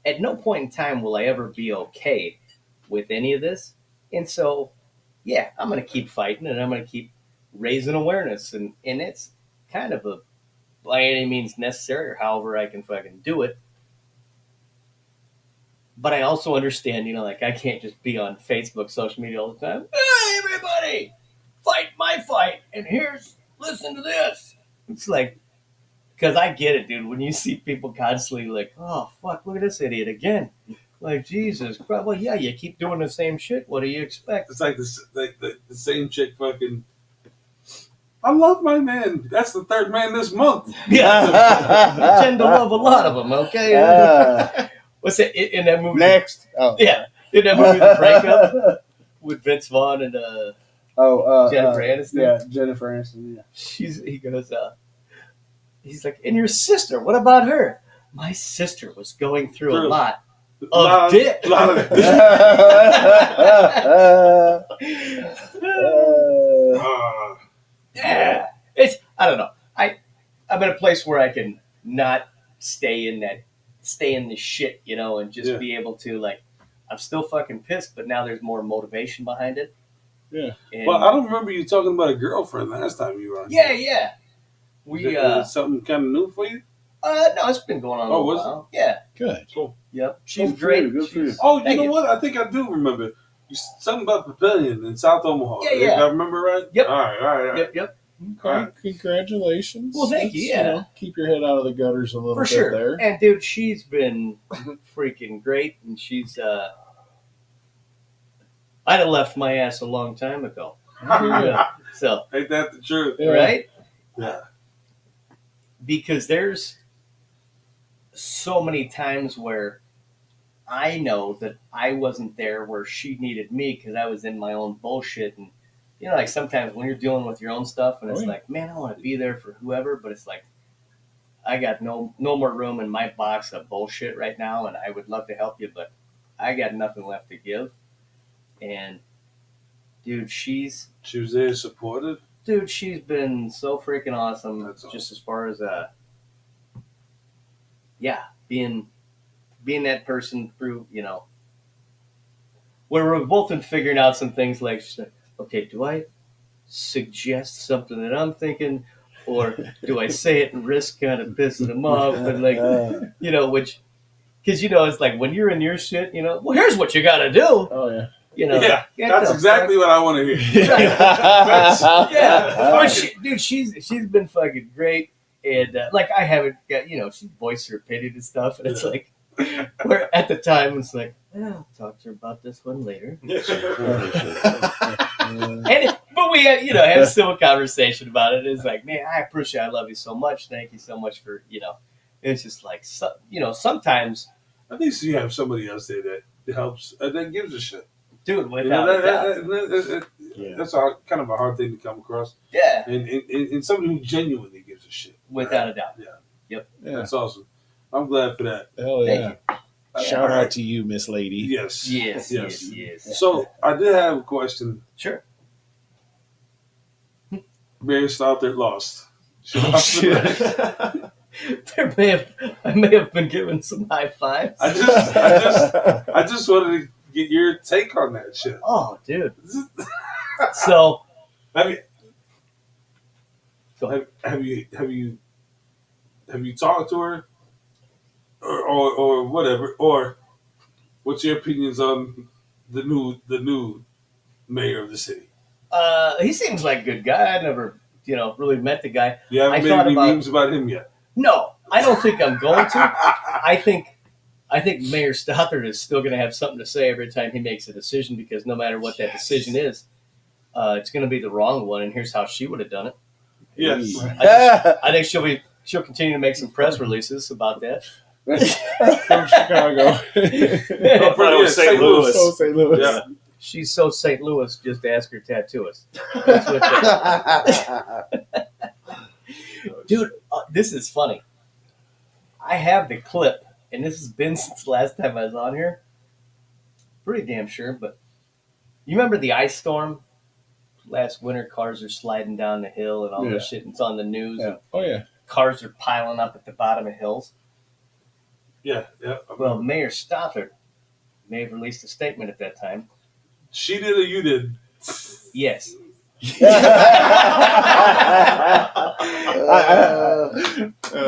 At no point in time will I ever be okay with any of this, and so I'm gonna keep fighting and I'm gonna keep raising awareness, and it's kind of a by any means necessary or however I can fucking do it. But I also understand, like I can't just be on Facebook, social media all the time. Hey, everybody, fight my fight, and listen to this. It's like, because I get it, dude. When you see people constantly like, oh fuck, look at this idiot again. Like, Jesus Christ. Well, yeah, you keep doing the same shit. What do you expect? It's like the same chick fucking. I love my man. That's the third man this month. Yeah, I tend to love a lot of them. Okay. What's it in that movie? Next. Oh. Yeah. In that movie, The Breakup, with Vince Vaughn and Jennifer Aniston. Yeah, Jennifer Aniston, yeah. He goes, he's like, and your sister, what about her? My sister was going through a lot of dick. A lot of yeah. I don't know. I'm in a place where I can not stay in the shit, and just be able to, like, I'm still fucking pissed, but now there's more motivation behind it. Yeah. Well, I don't remember you talking about a girlfriend last time you were on. Yeah. Was something kind of new for you? No, it's been going on a while. Yeah. Good. Cool. Yep. She's great. Good for you. Oh, you know what? I think I do remember. Something about the pavilion in South Omaha. Yeah. If I remember right? Yep. All right. Yep. Okay, congratulations. Well, thank you. Yeah. Keep your head out of the gutters a little For bit sure. there. And dude, she's been freaking great, and she's I'd have left my ass a long time ago. So ain't that the truth? Yeah. right? Yeah. Because there's so many times where I know that I wasn't there where she needed me because I was in my own bullshit. And, like sometimes when you're dealing with your own stuff and it's like, man, I want to be there for whoever, but it's like, I got no more room in my box of bullshit right now, and I would love to help you, but I got nothing left to give. And, dude, she was there supportive. Dude, she's been so freaking awesome. That's awesome. Just as far as being that person through, where we're both been figuring out some things like, okay, do I suggest something that I'm thinking, or do I say it and risk kind of pissing them off? And which, because it's like when you're in your shit, well, here's what you got to do. Oh yeah. That's exactly what I want to hear. But she's been fucking great, and I haven't got, she voiced her opinion and stuff, and it's like, where at the time it's like, I'll talk to her about this one later. But we had, had a civil conversation about it. It's like, man, I appreciate, I love you so much. Thank you so much for, it's just like, sometimes. At least you have somebody else there that helps, that gives a shit. Dude, without a doubt. That's kind of a hard thing to come across. Yeah. And somebody who genuinely gives a shit. Without a doubt. Yeah. Yep. Yeah. That's awesome. I'm glad for that. Hell yeah. Thank you. Shout out to you, Miss Lady. Yes. Yes. So I did have a question. Sure. Mary Stothert lost. I may have been given some high fives. I just wanted to get your take on that shit. Oh, dude. So, have you talked to her, or whatever, or what's your opinions on the new mayor of the city? He seems like a good guy. I never, really met the guy. You haven't made any memes about him yet? No, I don't think I'm going to. I think Mayor Stothert is still going to have something to say every time he makes a decision, because no matter what that decision is, it's going to be the wrong one. And here's how she would have done it. Yes. I think she'll continue to make some press releases about that. From Chicago. From St. Louis. Oh, St. Louis. Yeah. She's so St. Louis, just ask her tattooist. That's what dude, this is funny. I have the clip, and this has been since the last time I was on here. Pretty damn sure, but you remember the ice storm? Last winter, cars are sliding down the hill and all this shit. And it's on the news. Yeah. Oh, yeah. Cars are piling up at the bottom of hills. Yeah. Well, Mayor Stothert may have released a statement at that time. She did or you did? Yes.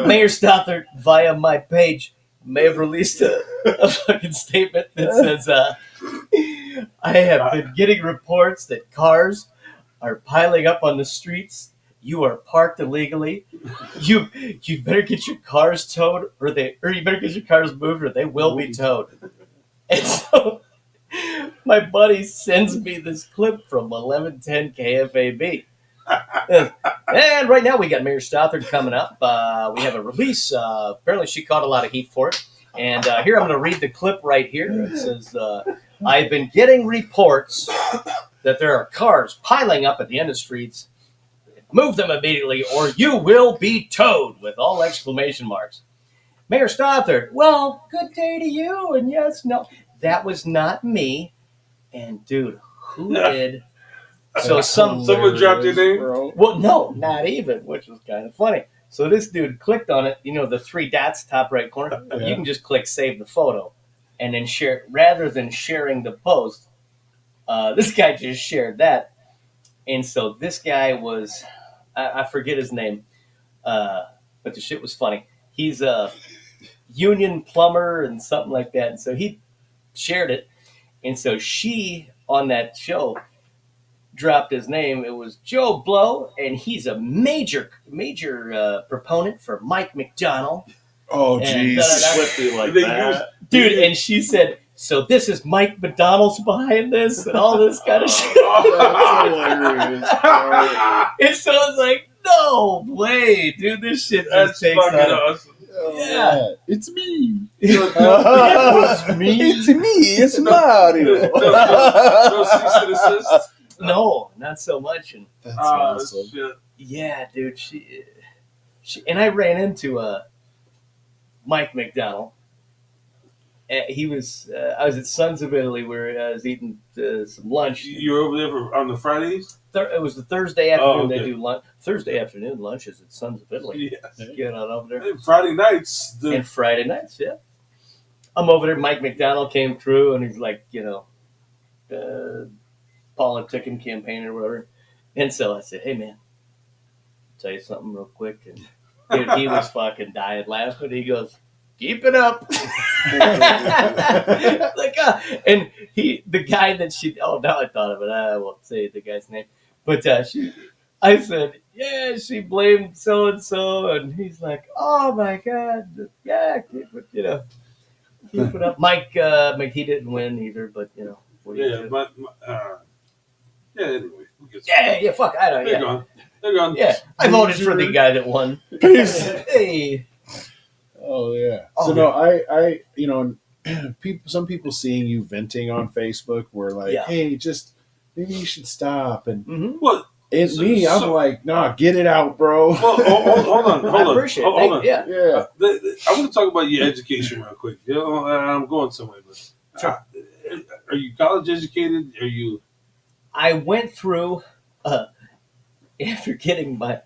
Mayor Stothert, via my page, may have released a fucking statement that says, I have been getting reports that cars are piling up on the streets. You are parked illegally. You better get your cars towed, or you better get your cars moved, or they will be towed. And so my buddy sends me this clip from 1110 KFAB. And right now we got Mayor Stothert coming up. We have a release. Apparently she caught a lot of heat for it. And here I'm going to read the clip right here. It says, I've been getting reports that there are cars piling up at the end of streets. Move them immediately or you will be towed, with all exclamation marks. Mayor Stothert, well, good day to you. And yes, no, that was not me. And dude, who did? So someone dropped your name? Bro. Well, no, not even, which was kind of funny. So this dude clicked on it, the 3 dots, top right corner. Yeah. You can just click save the photo and then share, rather than sharing the post. This guy just shared that. And so this guy was, I forget his name, but the shit was funny. He's a union plumber and something like that. And so he shared it. And so she, on that show, dropped his name. It was Joe Blow, and he's a major proponent for Mike McDonald. Oh, jeez. Dude, and she said, so this is Mike McDonald's behind this and all this kind of shit. That's hilarious. And so I was like, no way, dude, this shit That's just takes fucking on. awesome. Oh, Yeah. man. It's me. It's me. It's me. It's Mario. No cease and desist. No, not so much. And That's Oh, awesome. shit. yeah, dude, she and I ran into Mike McDonald. He was I was at Sons of Italy where I was eating some lunch. You were over there on the Fridays? It was the Thursday afternoon. Oh, okay. They do lunch. Thursday afternoon lunches at Sons of Italy. Yes. Get on over there. Hey, Friday nights. And Friday nights, yeah. I'm over there. Mike McDonald came through, and he's like, politicking campaign or whatever. And so I said, hey, man, tell you something real quick. And dude, he was fucking dying laughing. He goes, keep it up. Like, and the guy that now I thought of it. I won't say the guy's name. But I said, yeah, she blamed so-and-so. And he's like, oh, my God. Yeah, keep it up. Mike, he didn't win either, but, what do you do? Anyway. Yeah, fuck, I don't know. They're gone. Yeah, I voted for the guy that won. Peace. Hey. Oh yeah. Oh, So no, I some people seeing you venting on Facebook were like, Yeah. hey, just maybe you should stop. And Mm-hmm. Well, I'm like, nah, get it out, bro. well, hold on. I appreciate it. Hold on. Yeah. Yeah. I want to talk about your education real quick. I'm going somewhere, but Sure. Are you college educated? Are you? I went through, after getting my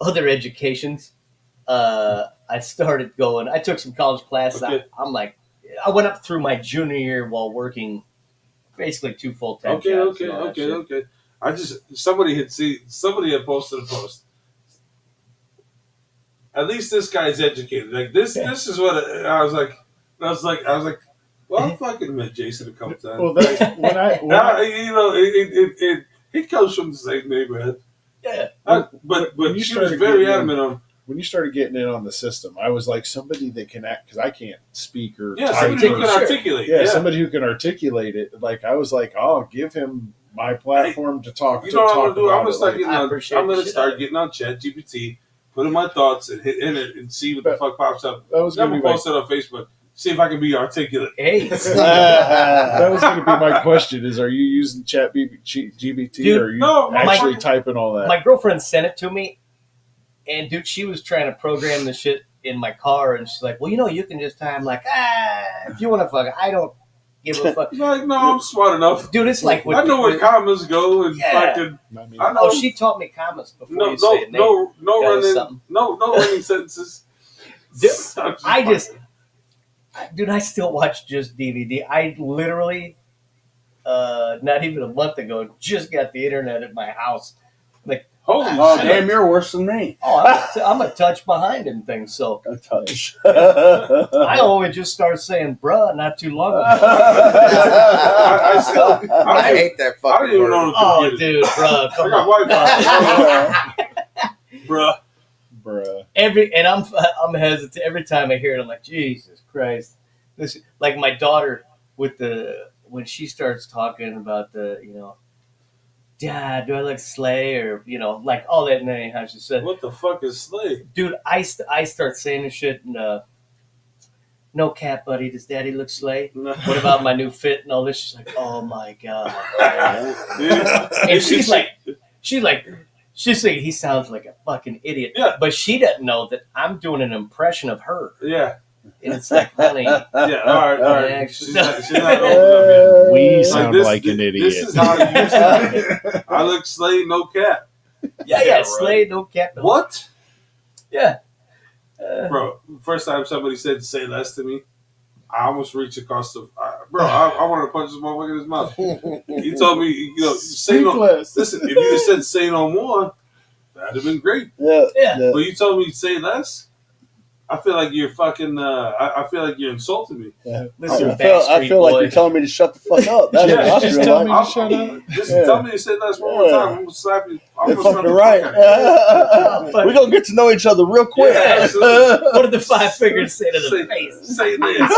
other educations, I started going, I took some college classes. Okay. I went up through my junior year while working basically 2 full-time jobs. Okay. I just somebody had posted a post. At least this guy's educated. Like this is what I was like. Well, I fucking met Jason a couple times. Well, that's He comes from the same neighborhood. Yeah. But when you she was started very getting adamant on. when you started getting in on the system, I was like somebody that can act, because I can't speak or Yeah, type somebody who or- can articulate. yeah, somebody who can articulate it. Like I was like, I'll give him my platform to talk. You know what I'm gonna do? I'm about gonna it. start Like, getting I on. appreciate I'm gonna the shit out start of it. getting on ChatGPT, putting my thoughts and hit in it and see what the fuck pops up. that was I'm gonna gonna be post it on Facebook. See if I can be articulate. Hey. that was going to be my question: is are you using ChatGPT Dude, or are you no, actually my- typing all that? My girlfriend sent it to me, and dude, she was trying to program the shit in my car, and she's like, well, you can just I'm like, if you want to fuck, I don't give a fuck. Like, no, I'm smart enough. Dude, it's like I know where commas go and Yeah. fucking. I mean, I know. Oh, she taught me commas before you say a name. no That was running, something. no running sentences. Dude, I still watch just DVD. I literally, not even a month ago, just got the internet at my house. Like, Holy Oh, shit! damn, you're worse than me. I'm a touch behind and things. So A touch. I only just started saying "bruh" not too long ago. I hate that I don't fucking even word. know. Oh, dude, bruh, I come got on. Wi-Fi, bruh. bruh. I'm hesitant every time I hear it. I'm like, Jesus Christ! This like my daughter when she starts talking about Dad, do I look slay or like all that and anyhow she said, What the fuck is slave? dude, I start saying this shit and no cap, buddy. Does Daddy look slay? What about my new fit and all this? She's like, oh my God. And she's saying he sounds like a fucking idiot. Yeah. But she doesn't know that I'm doing an impression of her. Yeah. And it's like, honey, Yeah. All right. Actually- She's not old enough We yet. sound like an idiot. This is how you used to. I look slay, no cap. yeah, right. slay, no cap. No. What? Yeah. Bro, first time somebody said say less to me, I almost reached across the. I wanted to punch this motherfucker in his mouth. He told me, say no. Speechless. Listen, if you said say no more, that'd have been great. Yeah. Yeah. But you told me say less. I feel like you're fucking. I feel like you're insulting me. Listen, I feel like you're telling me to shut the fuck up. That's what I just feel tell like. me to shut up. Just Yeah. tell me to say that one more Yeah. time. I'm gonna slap you. I'm You're gonna slap fucking the right. fuck out of you. We're going to get to know each other real quick. Yeah, absolutely. What did the 5 fingers say to the face? Say less.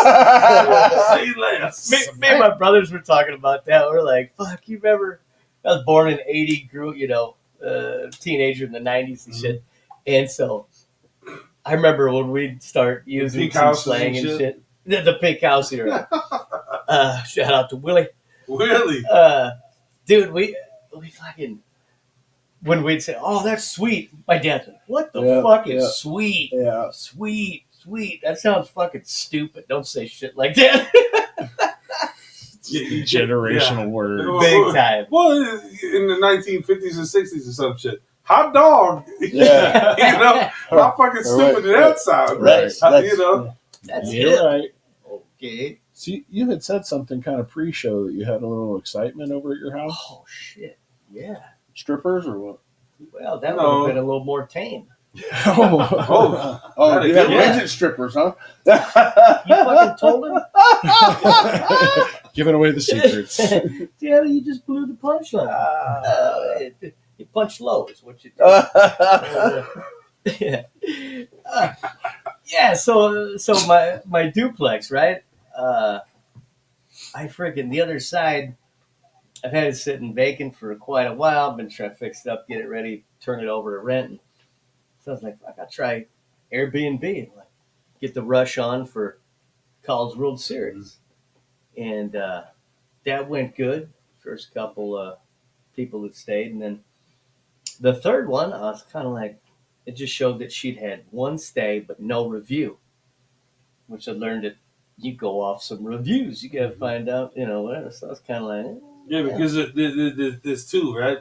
Say less. Me and my brothers were talking about that. We're like, fuck, you remember? I was born in 80, grew, teenager in the 90s and shit. And so I remember when we'd start using pink some houses slang and and shit. The pink house here. Shout out to Willie. Really? Dude, we fucking, when we'd say, oh, that's sweet. My dad's like, what the fuck is sweet? Yeah. Sweet. That sounds fucking stupid. Don't say shit like that. Generational word. Big time. Well, in the 1950s and 60s or some shit. Hot dog. Yeah. You know, how fucking stupid did that sound? Right. You know? That's You're it. right. Okay. See, you had said something kind of pre-show that you had a little excitement over at your house. Oh, shit. Yeah. Strippers or what? Well, that No. would have been a little more tame. Oh, Oh, you had Yeah. midget strippers, huh? You fucking told him? giving away the secrets. Yeah, you just blew the punchline. You punch low is what you do. Yeah. So my duplex, right? I freaking the other side. I've had it sitting vacant for quite a while. I've been trying to fix it up, get it ready, turn it over to rent. So I was like, I gotta try Airbnb and like get the rush on for College World Series, and that went good. First couple people that stayed, and then the third one, I was kind of like, it just showed that she'd had one stay but no review, which I learned that you go off some reviews. You got to find out, whatever. So I was kind of like, Yeah, because there's two, right?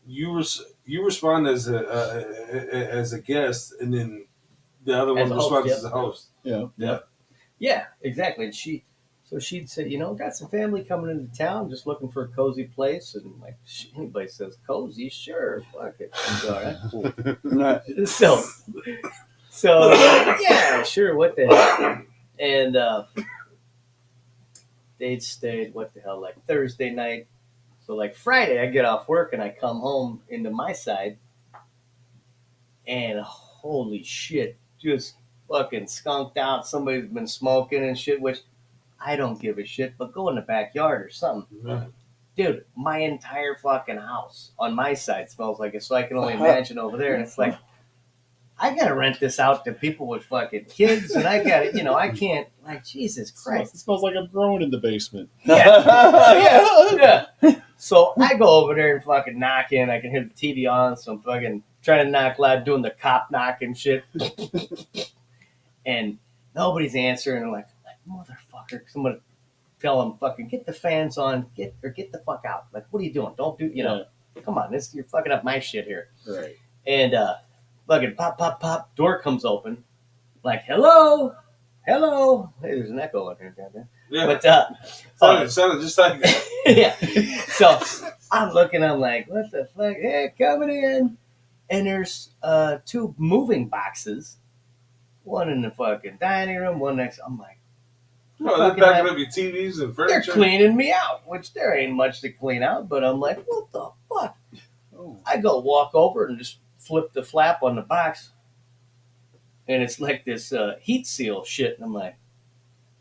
You respond as a guest, and then the other As one a host, responds yeah. as a host. yeah, exactly. And she'd say, got some family coming into town, just looking for a cozy place. And like, anybody says cozy, sure, fuck it. It's all right, cool. So yeah, sure, what the hell? And they'd stayed, what the hell, like Thursday night. So like Friday, I get off work and I come home into my side, and holy shit, just fucking skunked out. Somebody's been smoking and shit, which I don't give a shit, but go in the backyard or something. Right. Dude, my entire fucking house on my side smells like it, so I can only imagine over there. And it's like, I gotta rent this out to people with fucking kids, and I gotta, I can't, like, Jesus Christ. It smells like I'm growing in the basement. Yeah. So I go over there and fucking knock in. I can hear the TV on, so I'm fucking trying to knock loud, doing the cop knock and shit. And nobody's answering. I'm like, motherfucker, somebody tell them fucking get the fans on, get the fuck out. Like, what are you doing? Don't do, come on, you're fucking up my shit here. Right. And fucking pop, door comes open. Like, hello. Hey, there's an echo in here, goddamn. Yeah. But Sounded just like that. yeah. So I'm looking, I'm like, what the fuck? Hey, coming in. And there's 2 moving boxes. One in the fucking dining room, one next. I'm like, No, they're backing up your TVs and they're furniture. cleaning me out, which there ain't much to clean out, but I'm like, what the fuck? Oh. I go walk over and just flip the flap on the box. And it's like this heat seal shit. And I'm like,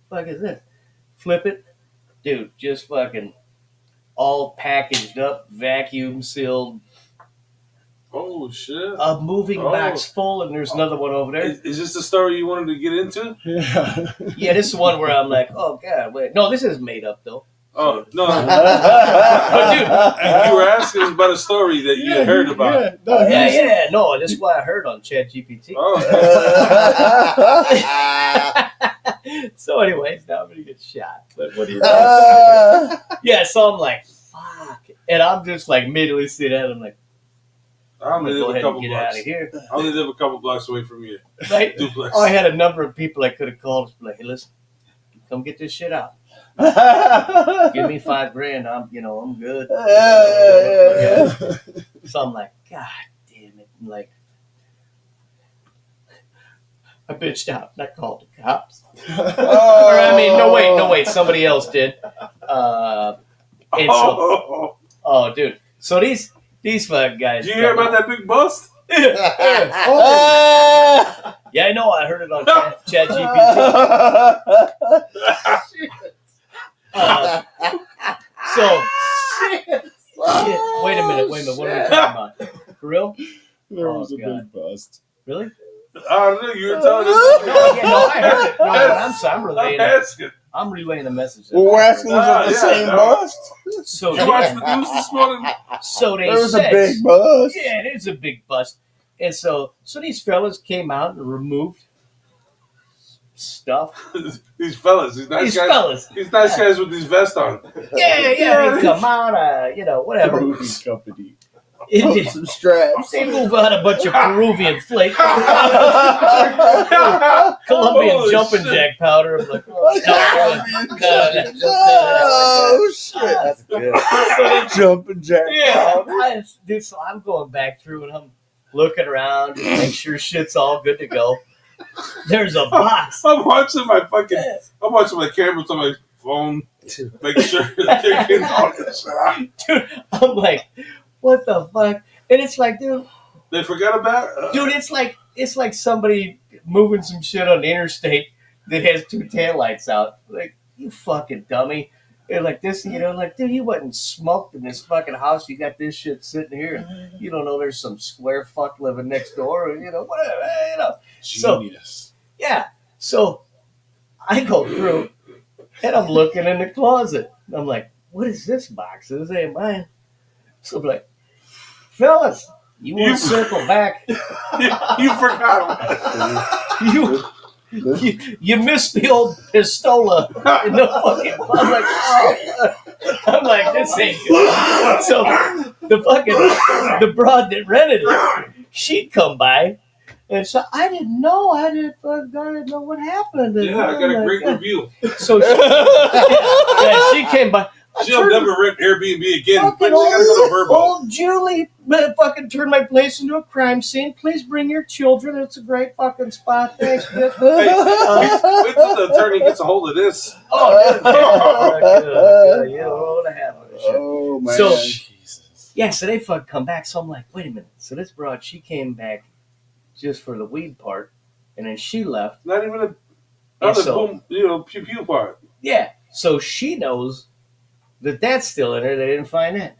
fuck is this? Flip it. Dude, just fucking all packaged up, vacuum sealed. Oh, shit. A moving box full, and there's another one over there. Is this the story you wanted to get into? Yeah. Yeah, this is one where I'm like, oh, God, wait. No, this is made up, though. Oh, no. But, dude. You were asking us about a story that you had heard about. Yeah. No, this is what I heard on ChatGPT. Oh. So, anyways, now I'm going to get shot. But what do you think? Yeah, so I'm like, fuck. And I'm just like, immediately see that. I'm like, I I'm only going to go live a ahead couple and get blocks. out of here. I only live a couple blocks away from you. Right? Duplex. Oh, I had a number of people I could have called. Like, hey, listen, come get this shit out. Give me $5,000. I'm good. So I'm like, God damn it. I'm like, I bitched out and I called the cops. Oh. Or I mean, no wait, somebody else did. And so, oh, dude. So these fucking guys. Did you hear about that big bust? Yeah, I know. I heard it on ChatGPT. So, shit. Wait a minute. What are we talking about? For real? There was a big bust. Really? I don't know. You were telling us. No, I heard it. No, I'm sorry. I'm relaying the message. Well, we're asking, was it the same bust? So Did you watch the news this morning? So they There was said, a big bust. Yeah, it is a big bust. And so these fellas came out and removed stuff. These fellas. These nice These guys. fellas. These nice guys with these vests on. Yeah, they come out, whatever. Movie company. It, Some straps. they move out a bunch of Peruvian flake, Colombian Holy jumping shit. jack powder. I'm like, Oh, shit. That's good. Jumping jack. Yeah, dude. So I'm going back through and I'm looking around to make sure shit's all good to go. There's a box. I'm watching my cameras on my phone, making sure that they're getting all this shit out. Dude, I'm like, what the fuck? And it's like, dude, They forgot about it? it's like somebody moving some shit on the interstate that has two taillights out. Like, you fucking dummy. And like this, dude, you wasn't smoked in this fucking house. You got this shit sitting here. And you don't know there's some square fuck living next door, or, whatever, Genius. Yeah. So I go through and I'm looking in the closet. I'm like, what is this box? This ain't mine. So I'm like, fellas, you want to circle back? You forgot them. You missed the old pistola in the fucking. I'm like, this ain't good. So the broad that rented it, she'd come by, and so I didn't know. I didn't know what happened. Yeah, I got a great review. So she came by. She'll never rent Airbnb again. But Fucking she gotta go to Verbo. old Julie fucking turned my place into a crime scene. Please bring your children. It's a great fucking spot. Thanks, bitch. Hey, wait till the attorney gets a hold of this. You don't know what happened. Oh, man. So, Jesus. yeah, so they fucking come back. So I'm like, wait a minute. So this broad, she came back just for the weed part, and then she left. Not even And other so- boom, pew pew part. Yeah, so she knows that that's still in her. They didn't find that.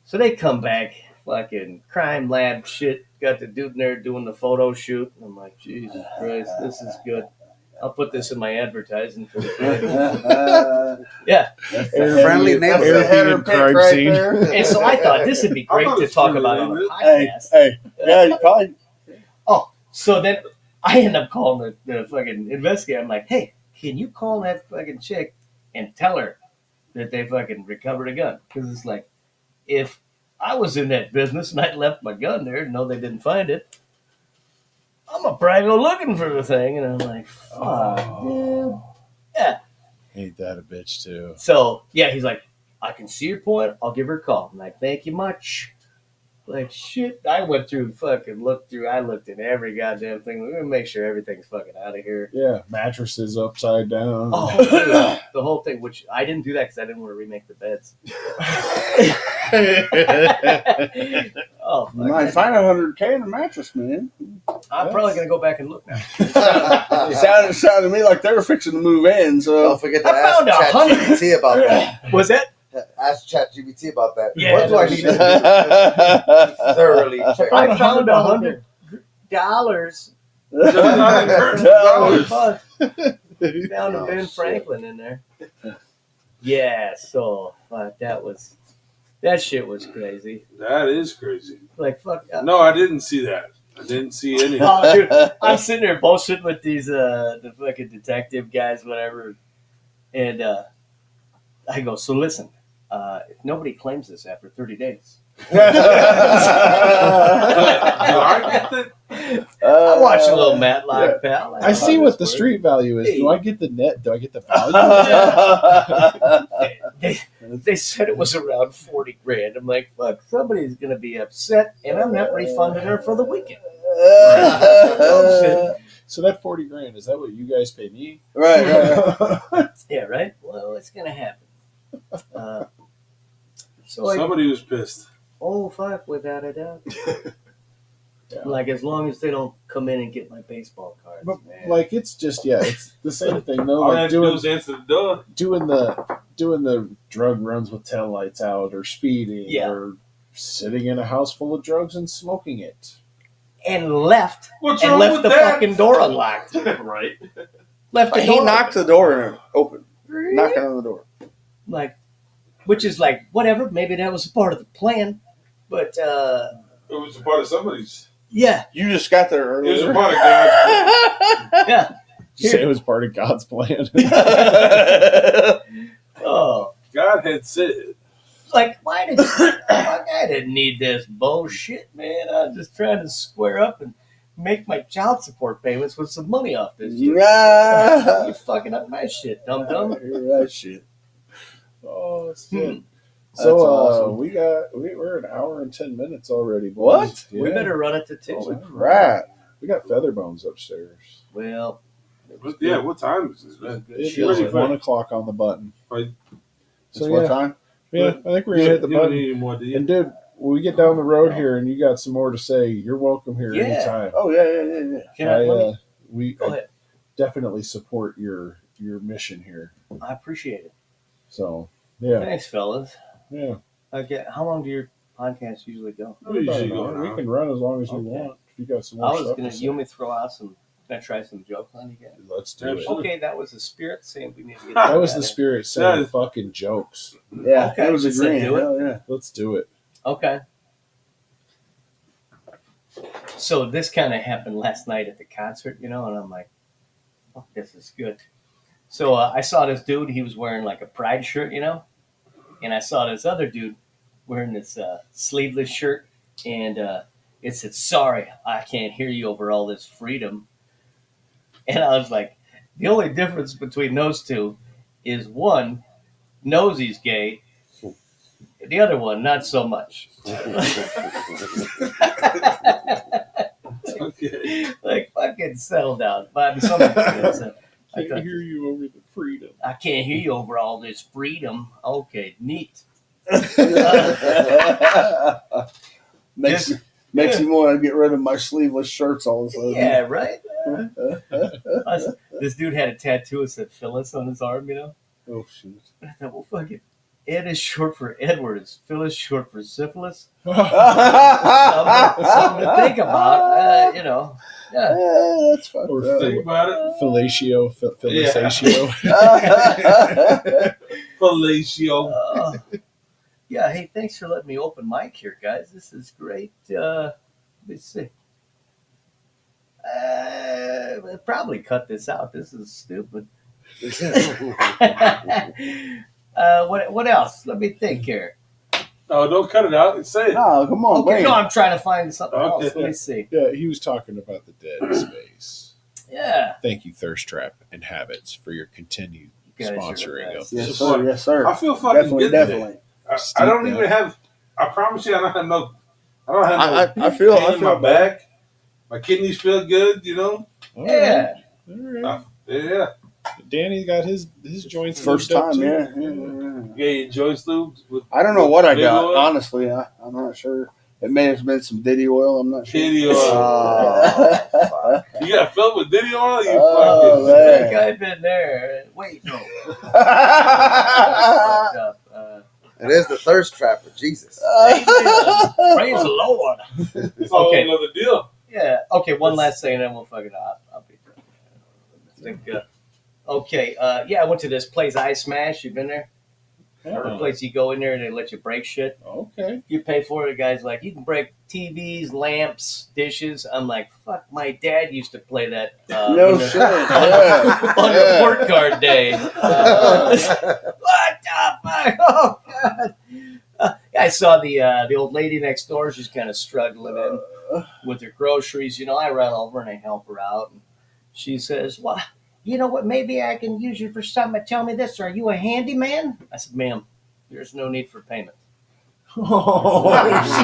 So they come back, fucking crime lab shit. Got the dude in there doing the photo shoot. I'm like, Jesus Christ, this is good. I'll put this in my advertising for the yeah. Friendly neighborhood. That's the header pick crime right scene. there. And so I thought this would be great to talk about on a podcast. Hey, yeah, you probably. So then I end up calling the fucking investigator. I'm like, hey, can you call that fucking chick and tell her that they fucking recovered a gun? Because it's like, if I was in that business and I left my gun there and know they didn't find it, I'm going to probably go looking for the thing. And I'm like, fuck, dude. Yeah. Ain't that a bitch, too? So, yeah, he's like, I can see your point. I'll give her a call. I'm like, thank you much. Like, shit. I went through, I looked at every goddamn thing. We're going to make sure everything's fucking out of here. Yeah, mattresses upside down. Oh, dude, the whole thing, which I didn't do that because I didn't want to remake the beds. Oh, You might find $100K in a mattress, man. I'm probably going to go back and look now. It sounded to me like they were fixing to move in. So Don't forget to I found ask 100. ChatGPT about that. Was that? Ask ChatGPT about that. Yeah, What do I need to do thoroughly check? I found $100. Found a Ben Franklin in there. Yeah, so that shit was crazy. That is crazy. Like, fuck. No, I didn't see that. I didn't see anything. Oh, dude, I'm sitting there bullshitting with these the fucking detective guys, whatever, and I go, so listen, if nobody claims this after 30 days. I watch a little Matlock, pal. I see what the street value is. Do I get the net? Do I get the value? They said it was around 40 grand. I'm like, fuck, somebody's gonna be upset, and I'm not refunding her for the weekend. So that 40 grand, is that what you guys pay me? Right. Yeah, right. Well, it's gonna happen. So like, Somebody was pissed. oh fuck, without a doubt. Yeah. Like as long as they don't come in and get my baseball cards, But man. like it's just it's the same thing though. All they Like had to do was answer the door. doing the drug runs with taillights out, or speeding, Yeah. or sitting in a house full of drugs and smoking it. And left What's and wrong left with the that? fucking door unlocked. Right. Left the He door knocked the door open. Knocking on the door. like, which is like whatever. Maybe that was a part of the plan, but It was a part of somebody's. yeah, You just got there It was a earlier. part of God's. yeah. You say it was part of God's plan. Oh, God had said. like why did fuck, I didn't need this bullshit, man. I'm just trying to square up and make my child support payments with some money off this. Nah. You're fucking up my shit, dum dum. That shit. Oh shit. That's So awesome. we're an hour and 10 minutes already. Boys. What? We Yeah. better run it to 2. Holy crap. We got feather bones upstairs. Well, Yeah, what time is this, man? It Chill. is 1 o'clock on the button. Right. So It's what yeah, time? yeah, I think we're gonna hit the You don't button. need any more, do you? And dude, when we get down the road here and you got some more to say, you're welcome here Yeah. anytime. Oh, yeah. can I, let me, We go ahead. definitely support your mission here. I appreciate it. So yeah, Thanks, fellas. yeah. Okay, how long do your podcasts usually go? We usually About go an an hour. hour. We can run as long as you Okay. want. If you got some I more was stuff gonna. to You want say, me to throw out some? Can I try some jokes on you guys? let's do it. Absolutely. Okay, that was the spirit saying we need to get. That was the that spirit saying That is- fucking jokes. Yeah, Okay, it was you said agreeing. do it? Hell yeah. Let's do it. in. Okay. So this kind of happened last night at the concert, and I'm like, "Oh, this is good." So I saw this dude. He was wearing like a pride shirt, and I saw this other dude wearing this sleeveless shirt, and it said, "Sorry, I can't hear you over all this freedom." And I was like, the only difference between those two is one knows he's gay, the other one not so much. Okay. Like fucking settle down. But somebody said, I Can't hear you over the freedom. can't hear you over all this freedom. Okay, neat. makes me want to get rid of my sleeveless shirts all of a sudden. Yeah, right. This dude had a tattoo that said Phyllis on his arm, Oh shoot. I thought, well, fuck it. Ed is short for Edward. Is Phyllis short for syphilis? Something to think about, Yeah. That's fucked Or up. Think about it. Fellatio, fellatio. Fellatio. Yeah, hey, thanks for letting me open mic here, guys. This is great. Let me see. I'll probably cut this out. This is stupid. What else? Let me think here. No, don't cut it out. Say it. Oh, come on, Okay, man. no, I'm trying to find something Okay. else. Let me see. Yeah, he was talking about the dead space. Yeah. Thank you, Thirst Trap and Habits, for your continued You guys are the sponsoring best. of Yes, this. sir. Yes, sir. I feel fucking Definitely, good today. definitely. I don't even have. I promise you, I don't have no. I feel pain in my bad. back. My kidneys feel good. All Yeah. right. All right. Yeah. Danny got his joints First lubed up, time, too. yeah. Yeah, your joints lubed. With I don't know what I big got. oil? Honestly, I'm not sure. It may have been some Diddy oil. I'm not sure. Diddy oil. Oh, You got filled with Diddy oil? You Oh, fucking. I man. think I've been there. Wait, no. It is the thirst trapper. Jesus. Praise the Lord. It's all Okay. another deal. Yeah. Okay. One last thing, and then we'll fucking. I'll be done. I think. Okay. Yeah, I went to this place, I Smash. You been there? The place you go in there and they let you break shit. Okay. You pay for it. The guy's like, you can break TVs, lamps, dishes. I'm like, fuck. My dad used to play that. No shit. Yeah. On the Yeah. report card day. What the fuck? Oh god. I saw the old lady next door. She's kind of struggling with her groceries. I run over and I help her out. And she says, "Well, you know what? Maybe I can use you for something. Tell me this: are you a handyman?" I said, "Ma'am, there's no need for payment." Oh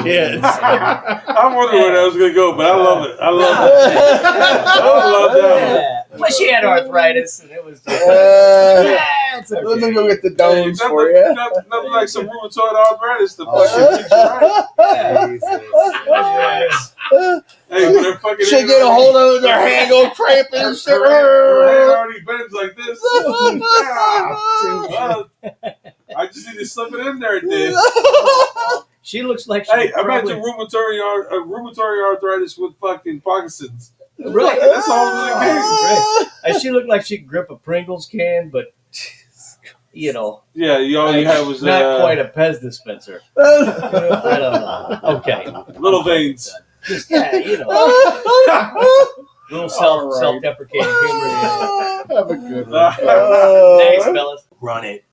shit! I wonder where that was gonna go, but I love it. I love it. I love that one. Yeah. Plus, she had arthritis, and it was just it's okay. Let me go get the Hey, donuts for you. nothing like some rheumatoid arthritis to fucking fix you right. Jesus. Hey, but they're fucking Should get a hold of it, their hand go cramping and shit. her hand already bends like this. I just need to slip it in there, dude. She looks like she Hey, probably, imagine rheumatoid arthritis with fucking Parkinson's. Right. That's all in the game. Right. And she looked like she could grip a Pringles can, but you know, Yeah, all you had was not quite a Pez dispenser. I don't know. Okay, little veins. just you know, little self-deprecating humor. Have a good one. Thanks, fellas. Run it.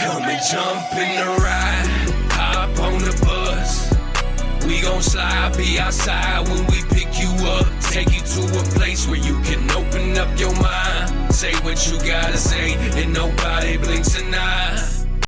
Come and jump in the ride, hop on the bus. We gon' slide, be outside when we pick you up. Take you to a place where you can open up your mind. Say what you gotta say, and